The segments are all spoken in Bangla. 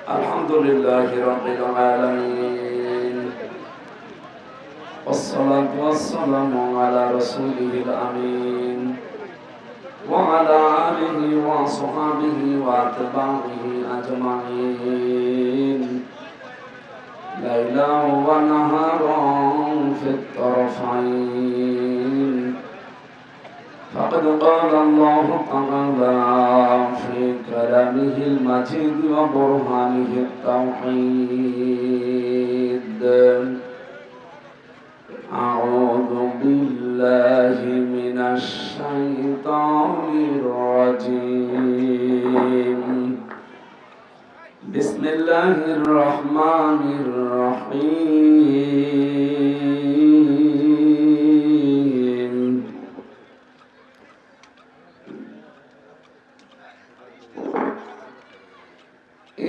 الحمد لله رب العالمين، والصلاة والسلام على رسوله الأمين وعلى آله وصحبه وأتباعه أجمعين، ليلا ونهارا في الطرفين. فقد قال الله تعالى في كلامه المجيد وبرهانه التوحيد: أعوذ بالله من الشيطان الرجيم. بسم الله الرحمن الرحيم.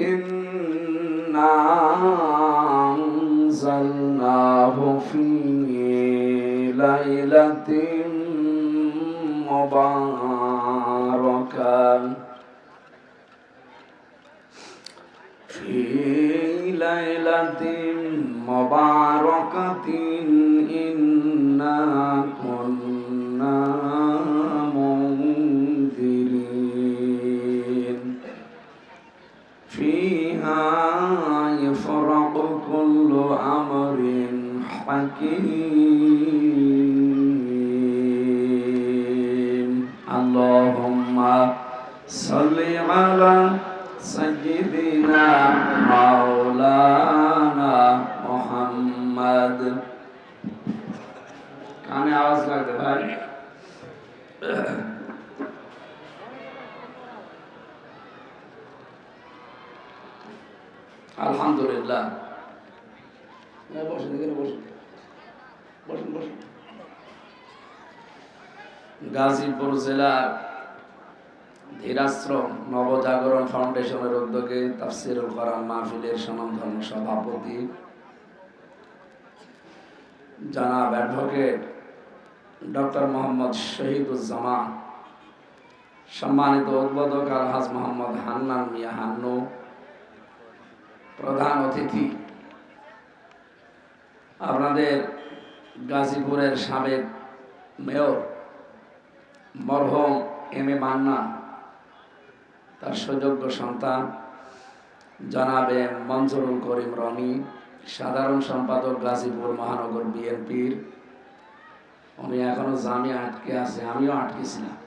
إنا أنزلناه في ليلة مباركة إنا كنا منذرين فيها يفرق كل أمر حكيم. اللهم صل على سيدنا مولانا محمد. কানে আওয়াজ লাগবে ভাই। আলহামদুলিল্লাহ। গাজীপুর জেলার ধীরাশ্রম নবজাগরণ ফাউন্ডেশনের উদ্যোগে তাফসীরুল কোরআন মাহফিলের স্বনামধন্য সভাপতি জনাব অ্যাডভোকেট ডক্টর মোহাম্মদ শহীদুজ্জামান, সম্মানিত উদ্বোধক আলহাজ মোহাম্মদ হান্নান মিয়া হান্নু, প্রধান অতিথি আপনাদের গাজীপুরের সাবেক মেয়র মরহুম এম এ মান্নান, তার সুযোগ্য সন্তান জনাবে মঞ্জুরুল করিম রনি, সাধারণ সম্পাদক গাজীপুর মহানগর বিএনপির। উনি এখনো জামিয়া আটকে আছে, আমিও আটকেছিলাম।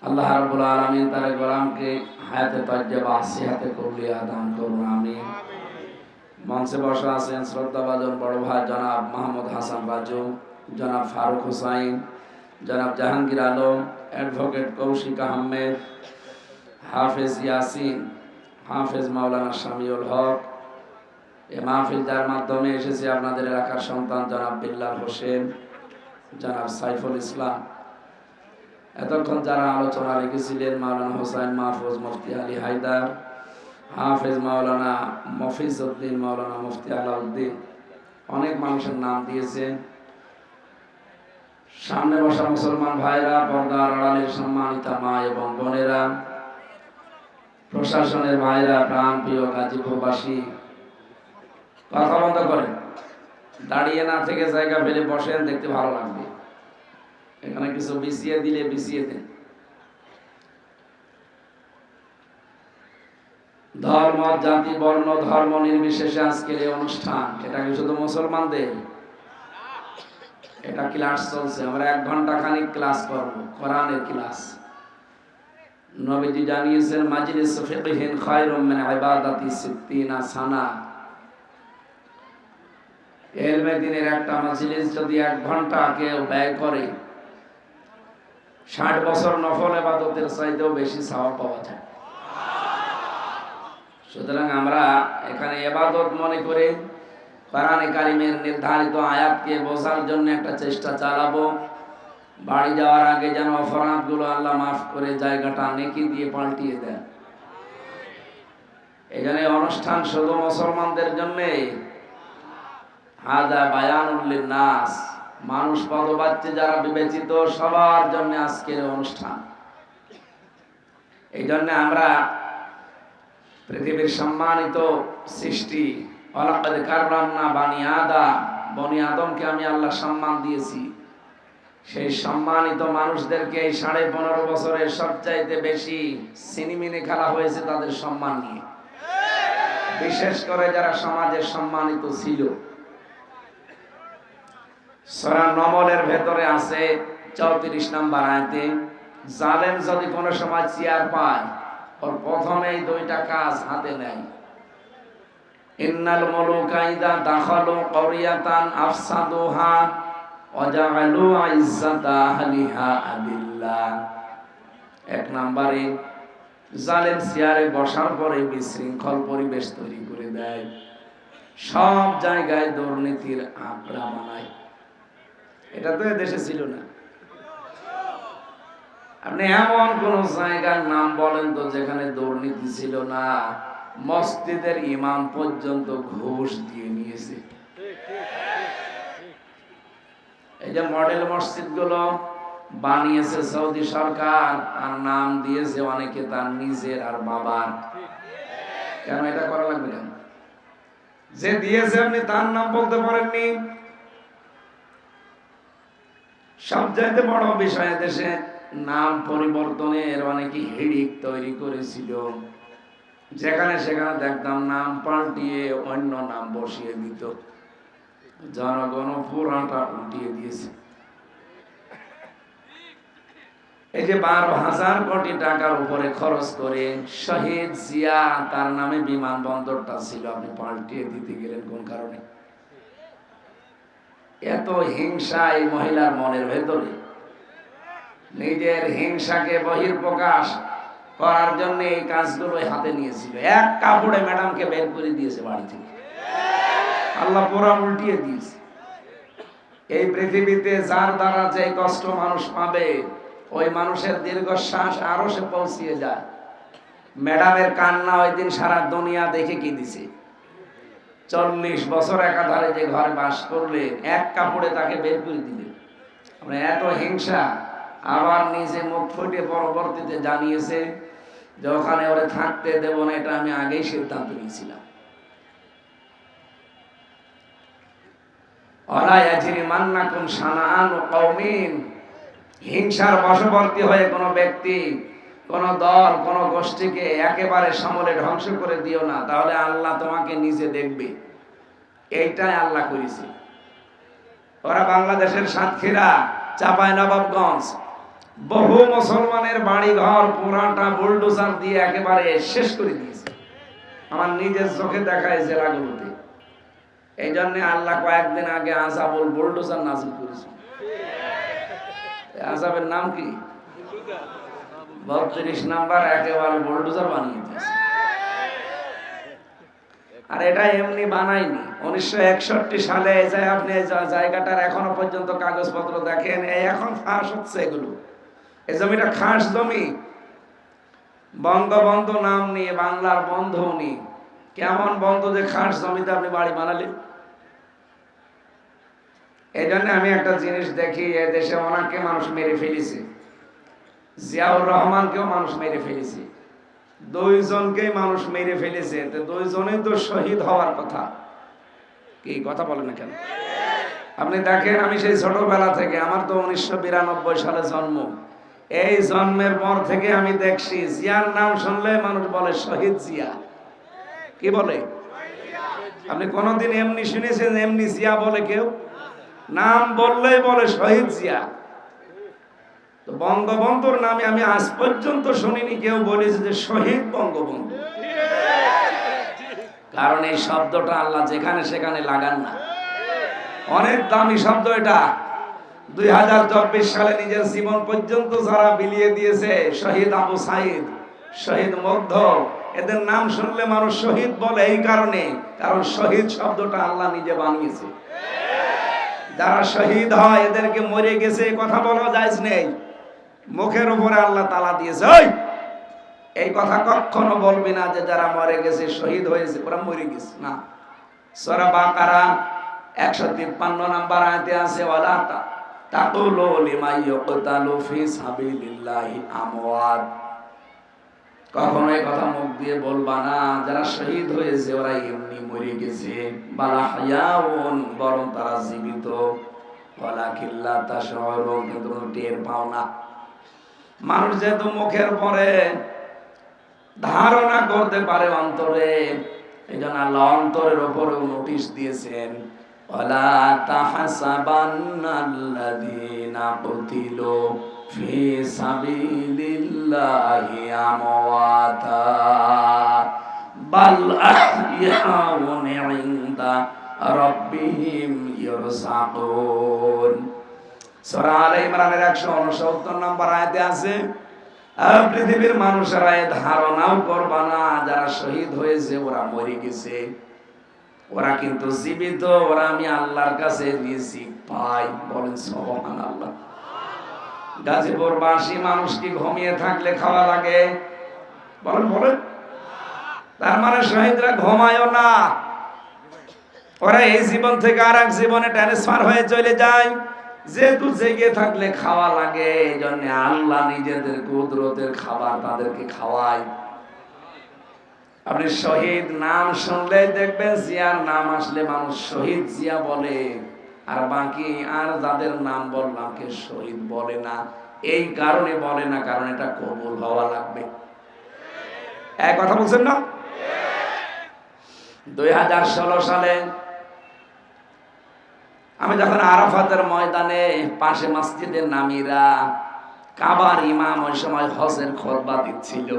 আল্লাহ রাব্বুল আলামিন তার গোলামকে হায়াতে তাজ্জাবা সিহাতে কুল্লিয়া দান করুন, আমিন। মঞ্চে বসা আছেন শ্রদ্ধাভাজন বড় ভাই জনাব মাহমুদ হাসান রাজু, জনাব ফারুক হুসাইন, জনাব জাহাঙ্গীর আলম, অ্যাডভোকেট কৌশিক আহমেদ, হাফেজ ইয়াসিন, হাফেজ মাওলানা শামিউল হক। এ মাহফিল যার মাধ্যমে এসেছে আপনাদের এলাকার সন্তান জনাব বিল্লাল হোসেন, জনাব সাইফুল ইসলাম। এতক্ষণ যারা আলোচনা রেখেছিলেন মাওলানা হোসাইন মাহফুজ, মুফতি আলী হায়দার, হাফেজ মাওলানা মফিজ উদ্দিন, মাওলানা মুফতি আলাউদ্দিন, অনেক মানুষের নাম দিয়েছেন। সামনে বসা মুসলমান ভাইরা, পর্দার আড়ালের সম্মানিতা মা এবং বোনেরা, প্রশাসনের ভাইরা, প্রাণ প্রিয় গাজীপুরবাসী, কথা বন্ধ করেন, দাঁড়িয়ে না থেকে জায়গা পেলে বসেন, দেখতে ভালো লাগবে। এখানে কিছু বিছিয়ে দিলে বিছিয়ে দেন। ধর্ম, জাতি, বর্ণ, ধর্ম নির্বিশেষে আজকের এই অনুষ্ঠান, এটা কি শুধু মুসলমানদের? এটা ক্লাস চলছে, আমরা 1 ঘন্টা খানিক ক্লাস করব, কোরআনের ক্লাস। নবীজি জানিয়েছেন মাজলিস ফিকহিন খায়রুম মিন ইবাদাতি 60 সানা। ইলমে দ্বীনের একটা মাজলিস যদি 1 ঘন্টা কেউ ব্যয় করে, 60 বছর নফল ইবাদতের চাইতেও বেশি সওয়াব পাওয়া যায়। সুতরাং আমরা এখানে ইবাদত মনে করে কোরআনে কারিমের নির্ধারিত আয়াতকে বোঝার জন্য একটা চেষ্টা চালাবো। বাড়ি যাওয়ার আগে যেন অপরাধগুলো আল্লাহ মাফ করে জায়গাটা নেকি দিয়ে পাল্টিয়ে দেন। এই জন্য অনুষ্ঠান শুধু মুসলমানদের জন্য, হাদা বায়ানুল লিন্নাস, মানুষ পদবাচ্য যারা বিবেচিত সবার জন্য আজকের অনুষ্ঠান। এই জন্য আমরা পৃথিবীর সম্মানিত সৃষ্টি, ওয়ালাকাদ কাররামনা বনি আদমকে আমি আল্লাহ সম্মান দিয়েছি। সেই সম্মানিত মানুষদেরকে এই 15.5 বছরের সবচাইতে বেশি সিনেমিনে খেলা হয়েছে তাদের সম্মান নিয়ে, বিশেষ করে যারা সমাজে সম্মানিত ছিল। সূরা নমলের ভেতরে আছে 34 নম্বর আয়াতে, জালেম যদি কোনো সময় চেয়ার পায়, ওর প্রথমেই 2টা কাজ হাতে নেয়। ইন্নাল মুলুকা ইযা দাখালু ক্বরিয়াতান আফসাদুহা ওয়া জাআলু ইজ্জাতা আহলিহা আদিল্লাহ। 1 নম্বরে, জালেম চেয়ারে বসার পরে বিশৃঙ্খল পরিবেশ তৈরি করে দেয়, সব জায়গায় দুর্নীতির আঁকড়া বানায়। এটা তো দেশে ছিল না। আপনি এমন কোন জায়গার নাম বলেন তো যেখানে দুর্নীতি ছিল না? মসজিদের ইমাম পর্যন্ত ঘুষ দিয়ে নিয়েছে। এই যে মডেল মসজিদ গুলো বানিয়েছে সৌদি সরকার, আর নাম দিয়েছে অনেকে তার নিজের আর বাবার। কেন এটা করা লাগবে? কেন? যে দিয়েছে আপনি তার নাম বলতে পারেননি। সবচাইতে বড় বিষয়, দেশে নাম পরিবর্তনের অনেকে হিড়িক তৈরি করেছিল। যেখানে সেখানে দেখতাম নাম পাল্টিয়ে অন্য নাম বসিয়ে দিত, জনগণ পুরাটা উল্টিয়ে দিয়েছে। এই যে 12,000 কোটি টাকার উপরে খরচ করে শহীদ জিয়া তার নামে বিমানবন্দরটা ছিল, আপনি পাল্টিয়ে দিতে গেলেন কোন কারণে? এত হিংসা এই মহিলার মনের ভেতরে। নিজের হিংসাকে বহিঃপ্রকাশ করার জন্য এই কাজগুলো হাতে নিয়েছিল। এক কাপড়ে ম্যাডামকে বের করে দিয়েছে বাড়ি থেকে। আল্লাহ পুরা উল্টিয়ে দিয়েছে। এই পৃথিবীতে যার দ্বারা যে কষ্ট মানুষ পাবে, ওই মানুষের দীর্ঘশ্বাস আরো সে পৌঁছিয়ে যায়। ম্যাডামের কান্না ওই দিন সারা দুনিয়া দেখে কি দিছে। 40 বছর একাধারে যে ঘরে বাস করলেন, এক কাপড়ে তাকে বের করে দিলেন। আমরা এত হিংসা। আবার নিজে মুখ ফুটে পরবর্তীতে জানিয়েছে যে ওখানে ওরে থাকতে দেব না, এটা আমি আগেই সিদ্ধান্ত নিয়েছিলাম। ওয়ালা ইয়াজরিমান্নাকুম শানাআনু কওমিন, হিংসার বশবর্তী হয়ে কোনো ব্যক্তি, কোন দল, কোন গোষ্ঠীকে একেবারে সমূলে ধ্বংস করে দিও না, তাহলে আল্লাহ তোমাকে নিজে দেখবে। এইটাই আল্লাহ করেছে। ওরা বাংলাদেশের সাতক্ষীরা, চাঁপাইনবাবগঞ্জ, বহু মুসলমানের বাড়ি ঘর পুরাটা বুলডোজার দিয়ে একেবারে শেষ করে দিয়েছে। আমার নিজের চোখে দেখায় জেলাগুলোতে। এই জন্য আল্লাহ কয়েকদিন আগে আযাবুল বুলডোজার নাযিল করেছে। আযাবের নাম কি? 32 নাম্বার একেবারে বুলডোজার বানিয়ে দিয়েছে। আর এটা এমনি বানায়নি। 1961 সালে যায় আপনি জায়গাটার এখনো পর্যন্ত কাগজপত্র দেখেন, এখন ফাঁস হচ্ছে এগুলো। এই জমিটা খাস জমি। বঙ্গবন্ধু নাম নিয়ে বাংলার বন্ধু উনি। কেমন বন্ধু যে খাস জমিতে আপনি বাড়ি বানালেন? এই জন্য আমি একটা জিনিস দেখি, এ দেশে ওনাকে মানুষ মেরে ফেলেছে, জিয়াউর রহমানকেও মানুষ মেরে ফেলেছে, 2 জনকেই মানুষ মেরে ফেলেছে। তো 2 জনেই তো শহীদ হওয়ার কথা। কি কথা বলেন না কেন? আপনি দেখেন, আমি সেই ছোটবেলা থেকে, আমার তো 1992 সালে জন্ম, এই জন্মের পর থেকে আমি দেখছি জিয়ার নাম শুনলে মানুষ বলে শহীদ জিয়া। কি বলে? আপনি কোনদিন এমনি শুনেছেন এমনি জিয়া বলে কেউ? নাম বললেই বলে শহীদ জিয়া। তো বঙ্গবন্ধুর নামে আমি আজ পর্যন্ত শুনিনি কেউ বলেছে যে শহীদ বঙ্গবন্ধু। কারণ এই শব্দটা আল্লাহ যেখানে সেখানে লাগান না। অনেক দামি শব্দ এটা। 2024 সালে নিজের জীবন পর্যন্ত যারা বিলিয়ে দিয়েছে, শহীদ আবু সাইদ, শহীদ মুগ্ধ, এদের নাম শুনলে মানুষ শহীদ বলে এই কারণে, কারণ শহীদ শব্দটা আল্লাহ নিজে বানিয়েছে। যারা শহীদ হয় এদেরকে মরে গেছে কথা বলা যায়জ নেই, মুখের উপরে আল্লাহ তালা দিয়েছে। এই কথা কখনো বলবি না যে যারা মরে গেছে, শহীদ হয়েছে, ওরা মরে গেছে না। সূরা বাকারা 153 নম্বর আয়াতে আছে, ওয়ালা তাকুলু লিমান ইউকতালু ফি সাবিলিল্লাহি আমওয়াত। কখনো এই কথা মুখ দিয়ে বলবা না যারা শহীদ হয়েছে ওরা এমনি মরে গেছে, বালা হায়াউন, বরং তারা জীবিত, ওয়ালাকিল্লা তাশউরুন, কিন্তু টের পাও না। মানুষ যেহেতু মুখের পরে ধারণা করতে পারে অন্তরে, এই জন্য আল্লাহ অন্তরের উপরেও নোটিশ দিয়েছেন, ওয়ালা তাহসাবান্নাল্লাযীনা কুতিলু ফি সাবিলিল্লাহি আমওয়াতা বাল আহইয়াউন ইনদা রাব্বিহিম ইরযাকুন। সূরা আলে ইমরানের 169 নম্বর আয়াতে আছে, পৃথিবীর মানুষেরা এই ধারণাও করবা না যারা শহীদ হয়েছে ওরা মরে গেছে, ওরা কিন্তু জীবিত, ওরা আমি আল্লাহর কাছে রিজিক পাই। বলেন সুবহানাল্লাহ। গাজীপুর বাসী মানুষ কি ঘুমিয়ে থাকলে খাওয়া লাগে? বলেন বলেন। তার মানে শহীদরা ঘুমায়ও না, ওরা এই জীবন থেকে আর এক জীবনে ট্রান্সফার হয়ে চলে যায়। যেহেতু জেগে থাকলে খাওয়া লাগে, এই জন্য আল্লাহ নিজেদের কুদরতের খাবার তাদেরকে খাওয়ায়। আপনি শহীদ নাম শুনলে দেখবেন জিয়ার নাম আসলে মানুষ শহীদ জিয়া বলে, আর বাকি আর যাদের নাম বললাম কে শহীদ বলে না। এই কারণে বলে না, কারণ এটা কবুল হওয়া লাগবে। এক কথা বলছেন না? 2016 সালে আমি যখন আরাফাতের ময়দানে পাশে মসজিদে নামিরা, কাবার ইমাম ওই সময় হজের খুতবা দিচ্ছিল,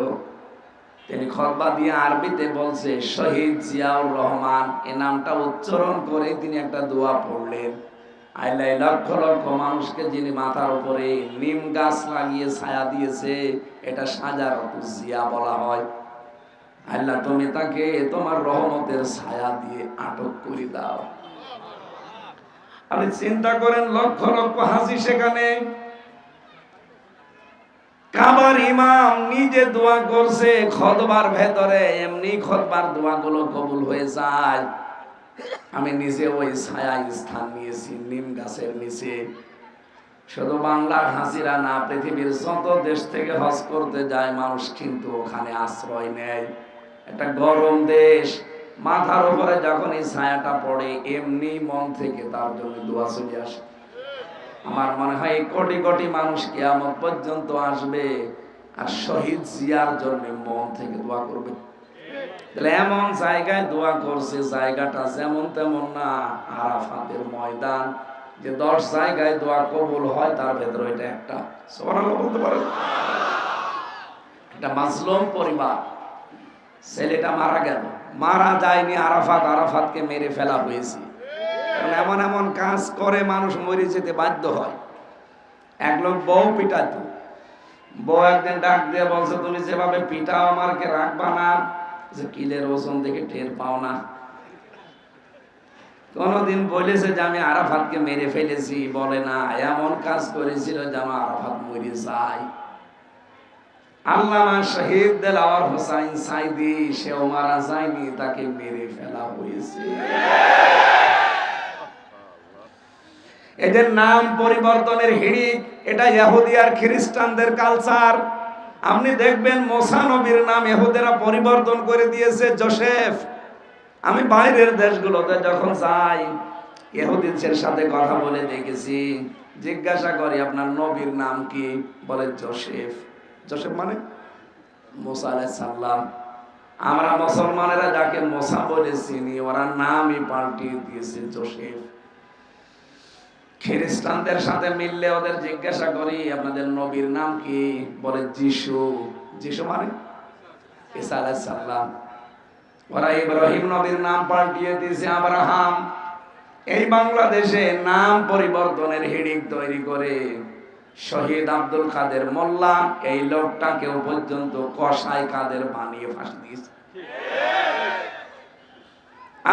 তিনি খুতবা দিয়ে আরবিতে বলছে শহীদ জিয়াউর রহমান, এই নামটা উচ্চারণ করে তিনি একটা দোয়া পড়লেন। আল্লাহ লক্ষ লক্ষ মানুষকে যিনি মাথার উপরে নিম গাছ লাগিয়ে ছায়া দিয়েছে, এটা শাজারাত জিয়া বলা হয়। আল্লাহ তুমি তাকে তোমার রহমতের ছায়া দিয়ে আটক করে দাও। আপনি চিন্তা করেন, লক্ষ লক্ষ হাজি সেখানে, কাবার ইমাম নিজে দোয়া করছে খুতবার ভেতরে, এমনি খুতবার দোয়াগুলো কবুল হয়ে যায়। আমি নিজে ওই ছায়া স্থান নিয়েছি নিম গাছের নিচে। শুধু বাংলার হাজিরা না, পৃথিবীর যত দেশ থেকে হজ করতে যায় মানুষ কিন্তু ওখানে আশ্রয় নেয়। একটা গরম দেশ, মাথার উপরে যখন এই ছায়াটা পড়ে এমনি মন থেকে তার জন্য দোয়া চলে আসে। আমার মনে হয় কোটি কোটি মানুষ কিয়ামত পর্যন্ত আসবে আর শহীদ জিয়ার জন্য মন থেকে দোয়া করবে। তাহলে এমন জায়গায় দোয়া করছে, জায়গাটা যেমন তেমন না, আরাফাতের ময়দান, যে 10 জায়গায় দোয়া কবুল হয় তার ভেতরে এটা একটা। সুবহানাল্লাহ বলতে পারেন। একটা মাজলুম পরিবার, ছেলেটা মারা গেল, মারা যায়নি আরাফাত, আরাফাতকে মেরে ফেলা হয়েছে। এমন এমন কাজ করে মানুষ মরে যেতে বাধ্য হয়। এক লোক বউ পিটাতো, বউ একদিন ডাক দিয়ে বলছে তুমি যেভাবে পিটাও আমাকে রাখবা না, যে কিলের ওজন দেখে টের পাও না। কোনদিন বলেছে যে আমি আরাফাতকে মেরে ফেলেছি? বলে না, এমন কাজ করেছিল যে আমার আরাফাত মরে যায়। আল্লামা শহীদ দেলাওয়ার হোসাইন সাইদি, সেও মারা যায়নি, তাকে মেরে ফেলা হয়েছে। এদের নাম পরিবর্তনের হিড়িক, এটা ইহুদি আর খ্রিস্টানদের কালচার। আপনি দেখবেন মুসা নবীর নাম ইহুদিরা পরিবর্তন করে দিয়েছে জোসেফ। আমি বাইরের দেশগুলোতে যখন যাই, ইহুদিদের সাথে কথা বলে দেখেছি, জিজ্ঞাসা করি আপনার নবীর নাম কি? বলে জোসেফ। জোসেফ মানে মুসা আলাইহিস সালাম। আমরা মুসলমানেরা যাকে মুসা বলে চিনি, ওরা নামই পাল্টিয়ে দিয়েছে জোসেফ। খ্রিস্টানদের সাথে মিললে ওদের জিজ্ঞাসা করি আপনাদের নবীর নাম কি? বলে যিশু। যিশু মানে ঈসা আলাইহিস সালাম। ওরা ইব্রাহিম নবীর নাম পাল্টিয়ে দিয়েছে আব্রাহাম। এই বাংলাদেশে নাম পরিবর্তনের হিড়িক তৈরি করে শহীদ আব্দুল কাদের মোল্লা, এই লোকটাকেও পর্যন্ত কসাই কাদের বানিয়ে ফাঁসি দিয়েছে।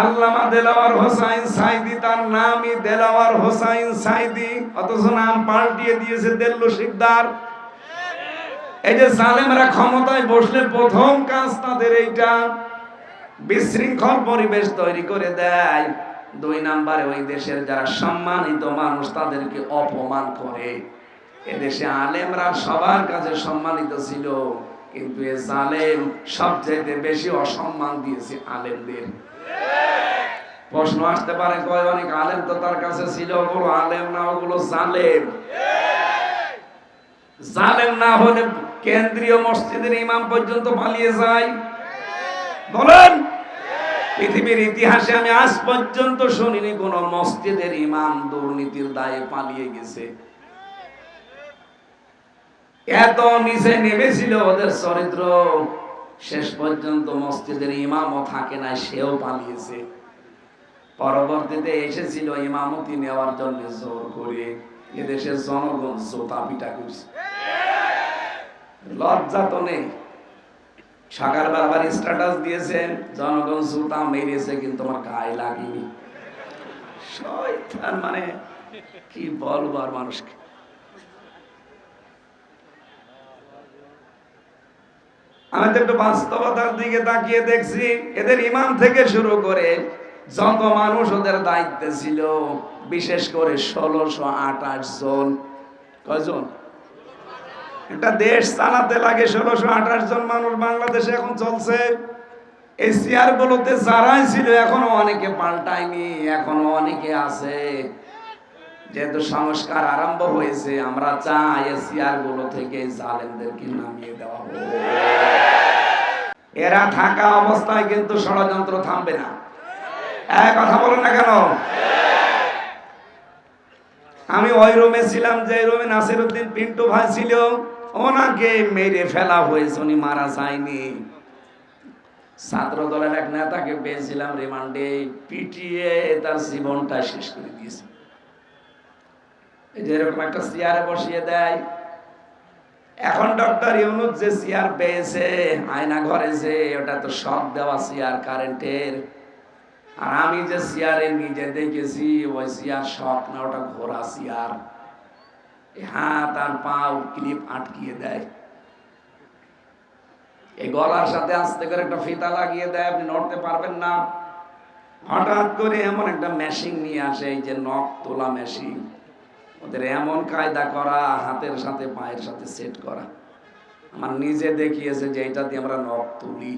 আল্লামা দেলাওয়ার হোসাইন সাইদি, তার নামই দেলাওয়ার হোসাইন সাইদি, অথচ নাম পাল্টিয়ে দিয়েছে দেল্লু শিকদার। এই যে জালেমরা ক্ষমতায় বসলে প্রথম কাজ তাদের এইটা, বিশৃঙ্খল পরিবেশ তৈরি করে দেয়। 2 নম্বরে ওই দেশের যারা সম্মানিত মানুষ তাদেরকে অপমান করে। এদেশে আলেমরা সবার কাছে সম্মানিত ছিল, কিন্তু এ জালেম সবচেয়ে বেশি অসম্মান দিয়েছে আলেমদের। প্রশ্ন আসতে পারে, কয় অনেক আলেম তো তার কাছে ছিল, ওগুলো আলেম না, ওগুলো জালেম। জালেম না হলে কেন্দ্রীয় মসজিদের ইমাম পর্যন্ত পালিয়ে যায়? বলেন। পৃথিবীর ইতিহাসে আমি আজ পর্যন্ত শুনিনি কোন মসজিদের ইমাম দুর্নীতির দায়ে পালিয়ে গেছে। এত নিচে নেমেছিল ওদের চরিত্র, শেষ পর্যন্ত মসজিদের ইমামও থাকে না, সেও পালিয়েছে। পরবর্তীতে এসেছিল ইমামতি নেওয়ার জন্য জোর করে, এদেশের জনগণ জোতা পিটা করছে। লজ্জা তো নেই। সকালবেলা আবার স্ট্যাটাস দিয়েছেন, জনগণ জুতা মেরেছে কিন্তু আমার গায়ে লাগেনি। শয়তান, মানে কি বলবো আর মানুষকে। আমি তো একটু বাস্তবতার দিকে তাকিয়ে দেখছি, এদের ইমাম থেকে শুরু করে যত মানুষ ওদের দায়িত্বে ছিল, বিশেষ করে 1628 জন। কয়জন? একটা দেশ চালাতে লাগে 1628 জন মানুষ বাংলাদেশে এখন চলছে। এই চেয়ার গুলোতে যারাই ছিল এখনো অনেকে পাল্টায়নি, এখনো অনেকে আছে। যেহেতু সংস্কার আরম্ভ হয়েছে, আমরা চাই এই চেয়ার গুলো থেকে জালেমদেরকে নামিয়ে দেওয়া হোক। এরা থাকা অবস্থায় কিন্তু ষড়যন্ত্র থামবে না। এক কথা বলেন না কেন? আমি ওই রুমে ছিলাম যে রুমে নাসিরউদ্দিন পিন্টু ভাই ছিল, ওনাকে মেরে ফেলা হয়েছে, উনি মারা যায়নি। ছাত্র দলের এক নেতাকে পেয়েছিলাম রিমান্ডে, পিটিয়ে তার জীবনটা শেষ করে দিয়েছে। এই যে এরকম একটা চেয়ারে বসিয়ে দেয়। এখন ডক্টর ইউনূস যে চেয়ার পেয়েছে আয়না ঘরে, যে ওটা তো শক দেওয়া চেয়ার কারেন্টের। আর আমি যে চেয়ারে নিজে দেখেছি, ওই চেয়ার শক না, ওটা ঘোড়া চেয়ার। হাত আর পাও ক্লিপ আটকিয়ে দেয়, এই গলার সাথে আস্তে করে একটা ফিতা লাগিয়ে দেয়, আপনি নড়তে পারবেন না। হঠাৎ করে এমন একটা মেশিন নিয়ে আসে, এই যে নখ তোলা মেশিন, ওদের এমন কায়দা করা, হাতের সাথে পায়ের সাথে সেট করা। আমার নিজে দেখিয়েছে যে এটা দিয়ে আমরা নখ তুলি।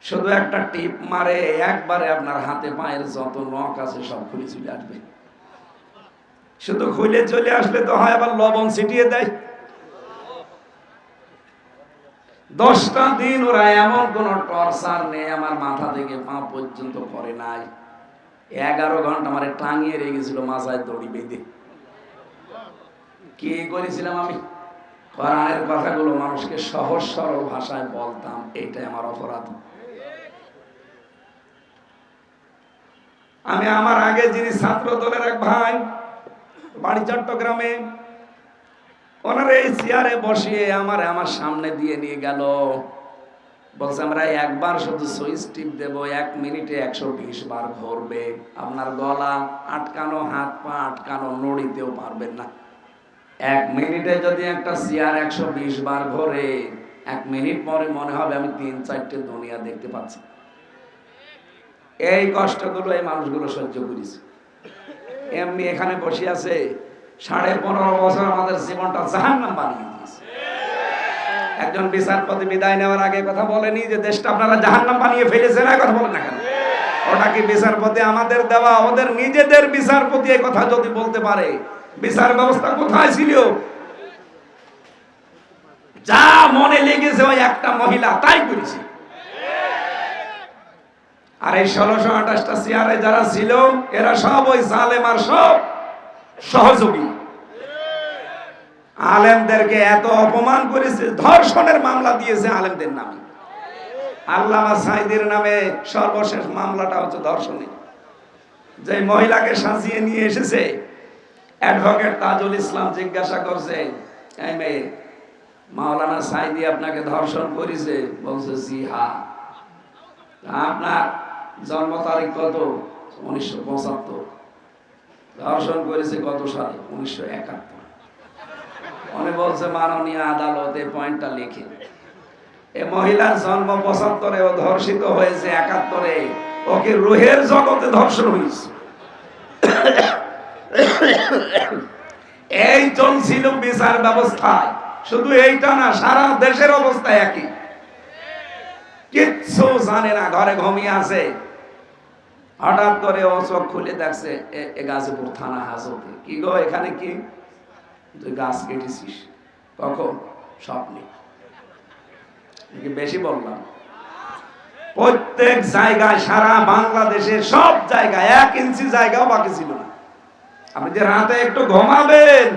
শুধু একটা টিপ মারে, একবারে আপনার হাতে পায়ের যত নখ আছে সব খুলে চলে আসবে। শুধু খুলে চলে আসলে তো হয়, আবার লবণ ছিটিয়ে দেয়। 10টা দিন ওরা এমন কোন টর্চার নেই আমার মাথা থেকে পা পর্যন্ত করে নাই। 11 ঘন্টা আমার টাঙিয়ে রেখেছিল মাথায় দড়ি বেঁধে। কি করেছিলাম আমি? কোরআনের কথাগুলো মানুষকে সহজ সরল ভাষায় বলতাম, এইটাই আমার অপরাধ। আমি আমার আগে যিনি ছাত্র দলের এক ভাই, বাড়ি চট্টগ্রামে, ওনারা এই চেয়ারে বসিয়ে আমার সামনে দিয়ে নিয়ে গেল। বলছে আমরা একবার শুধু সুইচ টিপ দেব, 1 মিনিটে 120 বার ঘুরবে, আপনার গলা আটকানো, হাত পা আটকানো, নড়িতেও পারবেন না। 1 মিনিটে যদি একটা চেয়ার 120 বার ঘোরে, 1 মিনিট পরে মনে হবে আমি 3-4টে দুনিয়া দেখতে পাচ্ছি। এই কষ্টগুলো এই মানুষগুলো সহ্য করেছে। এমনি এখানে বসে আছে 15.5 বছর আমাদের জীবনটা জাহান্নাম বানিয়ে দিয়েছে। একজন বিচারপতি বিদায় নেওয়ার আগে কথা বলেনি যে দেশটা আপনারা জাহান্নাম বানিয়ে ফেলেছেন? না, কথা বলেন না কেন? ওটা কি বিচারপতি আমাদের দেওয়া? ওদের নিজেদের বিচারপতি এই কথা যদি বলতে পারে, বিচার ব্যবস্থা কোথায় ছিল? যা মনে লেগেছে ওই একটা মহিলা তাই করেছে। আর এই 1628টা চেয়ারে যারা ছিল, এরা সব ওই জালেম আর সব সহযোগী। আলেমদেরকে এত অপমান করেছে, ধর্ষণের মামলা দিয়েছে আলেমদের নামে। আল্লামা সাঈদীর নামে সর্বশেষ মামলাটা হচ্ছে ধর্ষণের। যে মহিলাকে সাজিয়ে নিয়ে এসেছে, অ্যাডভোকেট তাজুল ইসলাম জিজ্ঞাসা করছে, এই মেয়ে, মাওলানা সাঈদী আপনাকে ধর্ষণ করেছে? বলছে জি হ্যাঁ। আপনার জন্ম তারিখ কত? 1975। ধর্ষণ করেছে কত সালে? 1971। উনি বলছে মাননীয় আদালত এই পয়েন্টটা লিখে, এই মহিলার জন্ম 75-এ, ও ধর্ষিত হয়েছে 71-এ, ওকে রুহের জগতে ধর্ষণ হয়েছে। এই চলছিল বিচার ব্যবস্থায়। শুধু এইটা না, সারা দেশের অবস্থা একই, কিচ্ছু জানে না, ঘরে ঘুমিয়ে আছে। হঠাৎ করে ও চোখ খুলে দেখছে গাজীপুর থানা হাজতে। কি গো, এখানে কি? তুই গাছ কেটেছিস? কখন? স্বপ্নে। বেশি বললাম? প্রত্যেক জায়গায়, সারা বাংলাদেশের সব জায়গায় 1 ইঞ্চি জায়গাও বাকি ছিল না। আপনি যে রাতে একটু ঘুমাবেন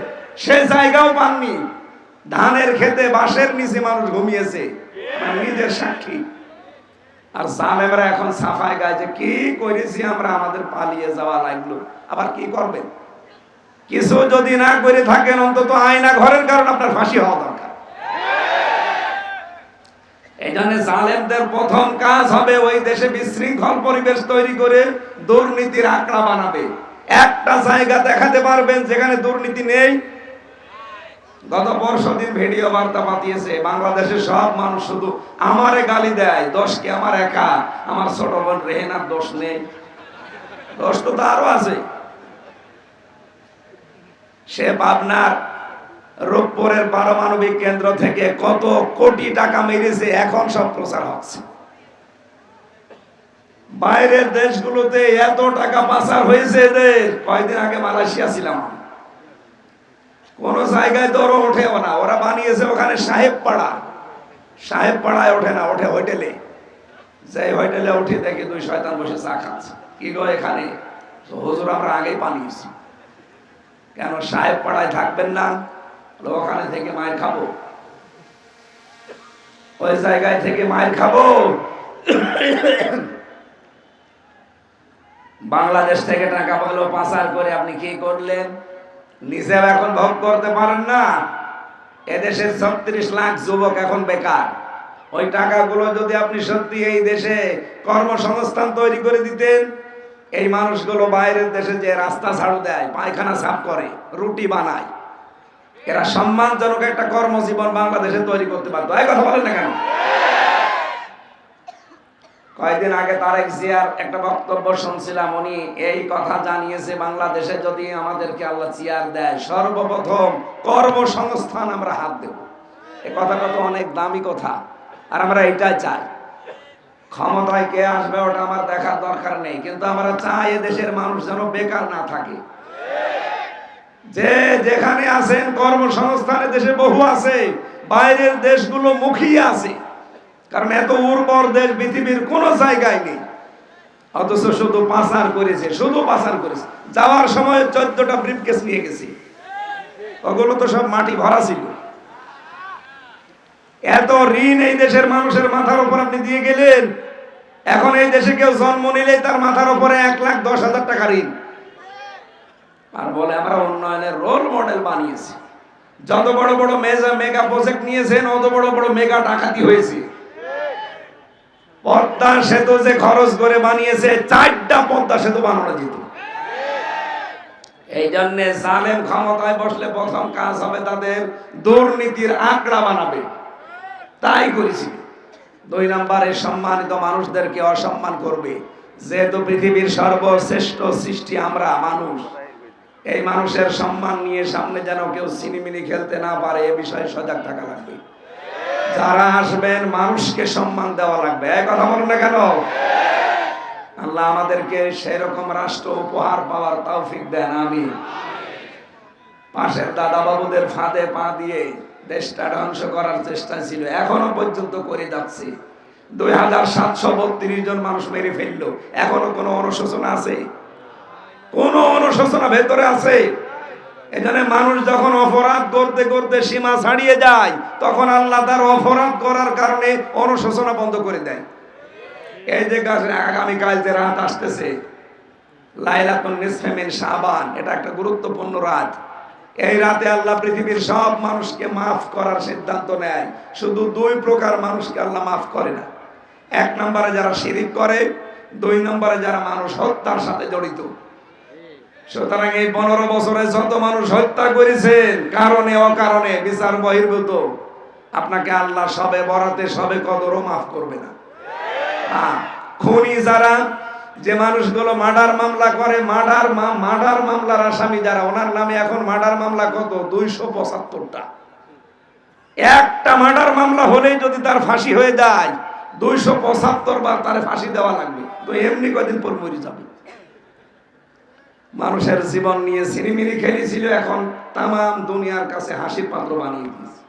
সে জায়গাও পাননি। ধানের খেতে বাঁশের নিচে মানুষ ঘুমিয়েছে, নিজের সাক্ষী। আর জালেমরা এখন সাফাই গায় যে কি করেছি আমরা, আমাদের পালিয়ে যাওয়া লাগলো। আবার কি করবেন? কিছু যদি না করে থাকেন, অন্তত আয়না ঘরের কারণ আপনার ফাঁসি হওয়া দরকার। এই জন্য জালেমদের প্রথম কাজ হবে ওই দেশে বিশৃঙ্খল পরিবেশ তৈরি করে দুর্নীতির আঁকড়া বানাবে। একটা জায়গা দেখাতে পারবেন যেখানে দুর্নীতি নেই? গত পরশুদিন ভিডিও বার্তা পাঠিয়েছে, বাংলাদেশের সব মানুষ শুধু আমারে গালি দেয়, দোষ কি আমার একা? আমার ছোট বোন রেহেনার দোষ নেই? দোষ তো আরো আছে। সে পাবনার রূপপুরের পারমাণবিক কেন্দ্র থেকে কত কোটি টাকা মেরেছে, এখন সব প্রচার হচ্ছে। বাইরের দেশগুলোতে এত টাকা পাচার হয়েছে এদের। কয়েকদিন আগে মালয়েশিয়া ছিলাম, কোন জায়গায় দরও ওঠেও না। ওরা বানিয়েছে ওখানে সাহেব পাড়া। সাহেব পাড়ায় ওঠে না, ওঠে হোটেলে। যে হোটেলে উঠে দেখি 2 শয়তান বসে চা খাচ্ছে। কি গো এখানে? হুজুর আমরা আগেই বানিয়েছি। কেন সাহেব পাড়ায় থাকবেন না? ওখানে থেকে মায়ের খাবো, ওই জায়গায় থেকে মায়ের খাবো। বাংলাদেশ থেকে টাকা পয়সা পাচার করে আপনি কি করলেন? নিজেও এখন ভোগ করতে পারেন না। এদেশের 36 লাখ যুবক এখন বেকার। ওই টাকাগুলো যদি আপনি সত্যি এই দেশে কর্মসংস্থান তৈরি করে দিতেন, এই মানুষগুলো বাইরের দেশে যে রাস্তা ঝাড়ু দেয়, পায়খানা সাফ করে, রুটি বানায়, এরা সম্মানজনক একটা কর্মজীবন বাংলাদেশে তৈরি করতে পারতো। এই কথা বলেন না কেন? কয়েকদিন আগে তারেক জিয়ার একটা বক্তব্য শুনছিলাম, উনি এই কথা জানিয়েছে, বাংলাদেশে যদি আমাদেরকে আল্লাহ চেয়ার দেয়, সর্বপ্রথম কর্মসংস্থান আমরা হাত দেব। এই কথাটা তো অনেক দামি কথা, আর আমরা এটাই চাই। ক্ষমতায় কে আসবে ওটা আমার দেখার দরকার নেই, কিন্তু আমরা চাই এদেশের মানুষ যেন বেকার না থাকে। যে যেখানে আছেন কর্মসংস্থানে দেশে বহু আছে, বাইরের দেশগুলো মুখিয়ে আছে, কারণ এত উর্বর দেশ পৃথিবীর কোন জায়গায় নেই। অথচ শুধু পাচার করেছে, শুধু পাচার করেছে। যাওয়ার সময় 14টা ব্রিফকেস নিয়ে গেছে, ওগুলো তো সব মাটি ভরা ছিল। এত ঋণ এই দেশের মানুষের মাথার উপর আপনি দিয়ে গেলেন। এখন এই দেশে কেউ জন্ম নিলেই তার মাথার উপরে 1,10,000 টাকা ঋণ। আর বলে আমরা উন্নয়নের রোল মডেল বানিয়েছি। যত বড় বড় মেগা প্রজেক্ট নিয়েছেন, অত বড় বড় মেগা ডাকাতি হয়েছে। পদ্মা সেতু যে খরচ করে বানিয়েছে, 4টা পদ্মা সেতু বানানো যেত। এই জন্য জালেম ক্ষমতায় বসলে প্রথম কাজ হবে তাদের দুর্নীতির আঁকড়া বানাবে। তাই করেছি। 2 নম্বরে সম্মানিত মানুষদেরকে অসম্মান করবে। যেহেতু পৃথিবীর সর্বশ্রেষ্ঠ সৃষ্টি আমরা মানুষ, এই মানুষের সম্মান নিয়ে সামনে যেন কেউ সিনিমিনি খেলতে না পারে, এ বিষয়ে সজাগ থাকা লাগবে। যারা আসবেন মানুষকে সম্মান দেওয়া লাগবে। এই কথা বলুন না কেন? আল্লাহ আমাদেরকে সেরকম রাষ্ট্র উপহার পাওয়ার তৌফিক দেন, আমিন। পাশের দাদা বাবুদের ফাঁদে পা দিয়ে দেশটা ধ্বংস করার চেষ্টা ছিল, এখনো পর্যন্ত করে যাচ্ছে। 2732 জন মানুষ মেরে ফেললো, এখনো কোনো অনুশোচনা আছে? কোন অনুশোচনা ভেতরে আছে? এখানে মানুষ যখন অপরাধ করতে করতে সীমা ছাড়িয়ে যায়, তখন আল্লাহ তার অপরাধ করার কারণে অনুশোচনা বন্ধ করে দেয়। এই যে আগামীকাল যে রাত আসতেছে, লাইলাতুন নিসফে মিন শাবান, এটা একটা গুরুত্বপূর্ণ রাত। এই রাতে আল্লাহ পৃথিবীর সব মানুষকে মাফ করার সিদ্ধান্ত নেয়। শুধু 2 প্রকার মানুষকে আল্লাহ মাফ করে না। 1 নম্বরে যারা শিরিক করে, 2 নম্বরে যারা মানুষ হত্যার সাথে জড়িত। সুতরাং এই 15 বছরে যত মানুষ হত্যা করেছেন কারণে অকারণে, বিচার বহির্ভূত, আপনাকে আল্লাহ সবে বরাতে সবে কদরও মাফ করবে না। খুনি যারা, যে মানুষগুলো মার্ডার মামলা করে, মার্ডার মামলার আসামি যারা, ওনার নামে এখন মার্ডার মামলা কত? 275টা। একটা মার্ডার মামলা হলেই যদি তার ফাঁসি হয়ে যায় 275 বার তার ফাঁসি দেওয়া লাগবে, তো এমনি কদিন পর মরে যাবে। মানুষের জীবন নিয়ে সিনেমিনি খেলেছিল, এখন তাম দুনিয়ার কাছে হাসির পাত্র বানিয়ে দিয়েছে।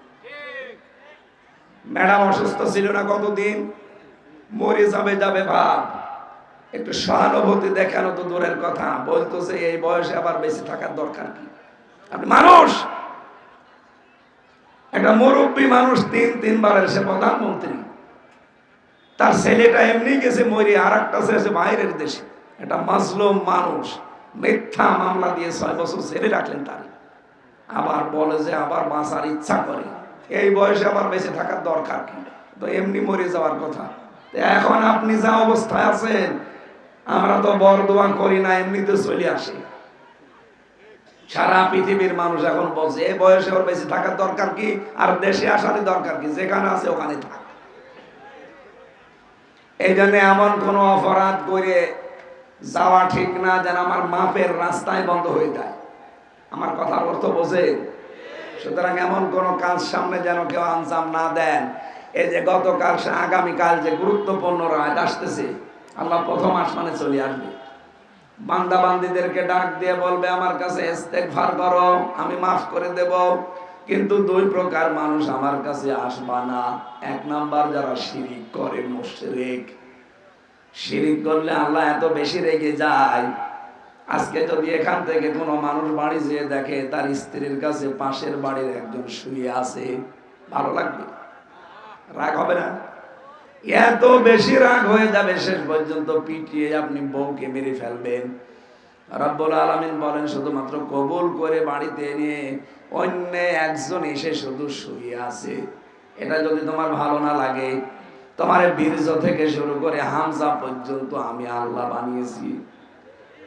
ম্যাডাম অসুস্থ ছিল না কতদিন, মরে যাবে যাবে ভাব, একটু সহানুভূতি দেখানো তো দূরের কথা, বলতো যে এই বয়সে আবার বেঁচে থাকার দরকার কি। আপনি মানুষ, একটা মুরব্বী মানুষ 3-3 সে প্রধানমন্ত্রী, তার ছেলেটা এমনি গেছে মরে, আর একটা ছেলে বাইরের দেশে, একটা মাজলুম মানুষ মিথ্যা মামলা দিয়ে 6 বছর ছেলে রাখলেন তার, আবার বলে যে আবার বাঁচার ইচ্ছা করে, এই বয়সে আবার বেঁচে থাকার দরকার কি, তো এমনি মরে যাওয়ার কথা। এখন আপনি যা অবস্থায় আছেন, আমরা তো বরদোয়া করি না, এমনিতে চলে আসে। সারা পৃথিবীর মানুষ এখন বলছে এই বয়সে ওর বেঁচে থাকার দরকার কি, আর দেশে আসারই দরকার কি, যেখানে আছে ওখানে থাক। এই জন্য এমন কোন অপরাধ করে যাওয়া ঠিক না যেন আমার মাপের রাস্তায় বন্ধ হয়ে যায়। আমার কথার অর্থ বোঝে? সুতরাং এমন কোন কাজ সামনে যেন কেউ আঞ্জাম না দেন। এই যে গতকাল আগামীকাল যে গুরুত্বপূর্ণ রাত আসতেছে, আল্লাহ প্রথম আসমানে চলে আসবে, বান্দা বান্দীদেরকে ডাক দিয়ে বলবে আমার কাছে ইস্তেগফার করো, আমি মাফ করে দেব। কিন্তু 2 প্রকার মানুষ আমার কাছে আসবা না। 1 নাম্বার যারা শিরিক করে, মুশরিক। শিরিক করলে আল্লাহ এত বেশি রেগে যায়, আজকে যদি এখান থেকে কোনো মানুষ বাড়ি যেয়ে দেখে তার স্ত্রীর কাছে পাশের বাড়ির একজন শুয়ে আছে, ভালো লাগবে? রাগ হবে না? এত বেশি রাগ হয়ে যাবে, শেষ পর্যন্ত পিটিয়ে আপনি বউকে মেরে ফেলবেন। রব্বুল আলামিন বলেন শুধুমাত্র কবুল করে বাড়িতে এনে অন্য একজন এসে শুধু শুয়ে আছে, এটা যদি তোমার ভালো না লাগে, তোমার বীর্য থেকে শুরু করে হামজা পর্যন্ত আমি আল্লাহ বানিয়েছি।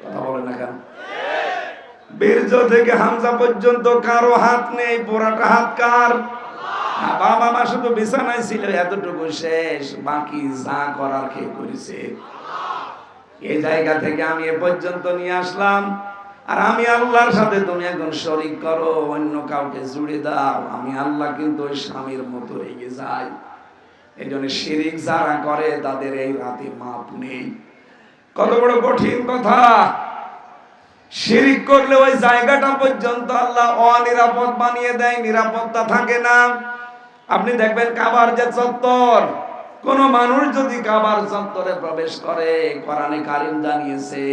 কথা বলে না কেন? বীর্য থেকে হামজা পর্যন্ত কারো হাত নেই, পুরাটা হাত কার? বাবা মা শুধু বিছানায় ছিল, এতটুকু শেষ, বাকি যা করার কে করেছে। এই জায়গা থেকে আমি এ পর্যন্ত নিয়ে আসলাম, আর আমি আল্লাহর সাথে তুমি এখন শরীক করো, অন্য কাউকে জুড়ে দাও, আমি আল্লাহ কিন্তু ওই স্বামীর মতো রেগে যাই। এই জন্য শিরিক যারা করে তাদের এই রাতে মাপ নেই। কত বড় কঠিন কথা! শিরিক করলে ওই জায়গাটা পর্যন্ত আল্লাহ অনিরাপদ বানিয়ে দেয়, নিরাপত্তা থাকে না। আপনি দেখবেন কাবার যে চত্বর, কোন মানুষ যদি কাবার চত্বরে প্রবেশ করে, কোরআনে কারীম জানিয়েছে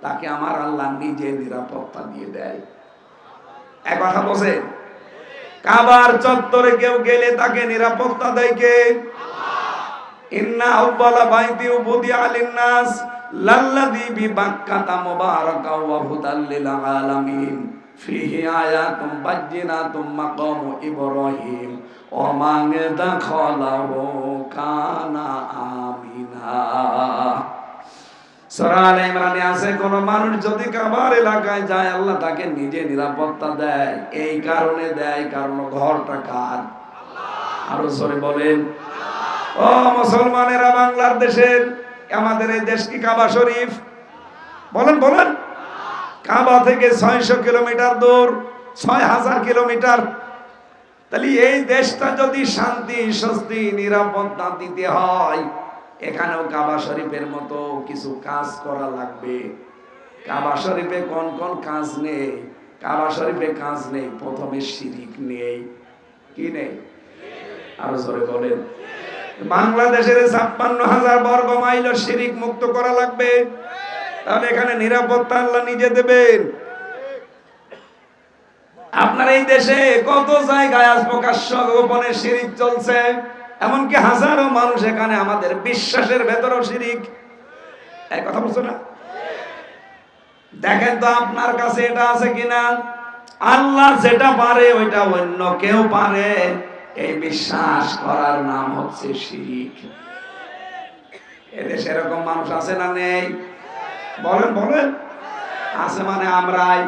তাকে আমার আল্লাহ নিজে নিরাপত্তা দিয়ে দেয়। এক কথা বলছে, কাবার চত্বরে কেউ গেলে তাকে নিরাপত্তা দেয় কে? ইন্না আউয়ালা বাইতি উবুদিয়া লিন-নাস লাল্লাযী বিবাক্কাতা মুবারাকাও ওয়া হুদাল লিল আলামিন ফিহি আয়াতুম বাজ্জিনাতুম মাকামু ইব্রাহিম ওয়া মান দাখালাহু কানা আমিনা। সূরা আলে ইমরানে আছে, কোন মানুষ যদি কাবার এলাকায় যায় আল্লাহ তাকে নিজে নিরাপত্তা দেয়। এই কারণে দেয় কারণ ঘরটা কার? আল্লাহ। আরো জোরে বলেন। ও মুসলমানেরা, বাংলার দেশের, আমাদের এই দেশ কি কাবা শরীফ? বলেন বলেন। কাবা থেকে 600 কিলোমিটার দূর, 6000 কিলোমিটার। তাহলে এই দেশটা যদি শান্তি, স্বস্তি, নিরাপত্তা দিতে হয়, এখানেও কাবা শরীফের মতো কিছু কাজ করা লাগবে। কাবা শরীফে কোন কোন কাজ নেই? কাবা শরীফে কাজ নেই, প্রথমে শিরিক নেই। কি নেই? আরো জোরে বলেন। বাংলাদেশের 56,000 বর্গ মাইল শিরিক মুক্ত করা লাগবে, তাহলে এখানে নিরাপত্তা আল্লাহ নিজে দেবেন। আপনার এই দেশে কত জায়গায় আজ প্রকাশ্য গোপনে শিরিক চলছে, এমনকি হাজারো মানুষ এখানে আমাদের বিশ্বাসের ভেতরেও শিরিক। এই কথা বলছো না? দেখেন তো আপনার কাছে এটা আছে কিনা? আল্লাহ যেটা পারে ওইটা অন্য কেউ পারে, এই বিশ্বাস করার নাম হচ্ছে শিরিক। এদেশে এরকম মানুষ আছে না নেই? বলেন বলেন। আছে মানে আমরাই।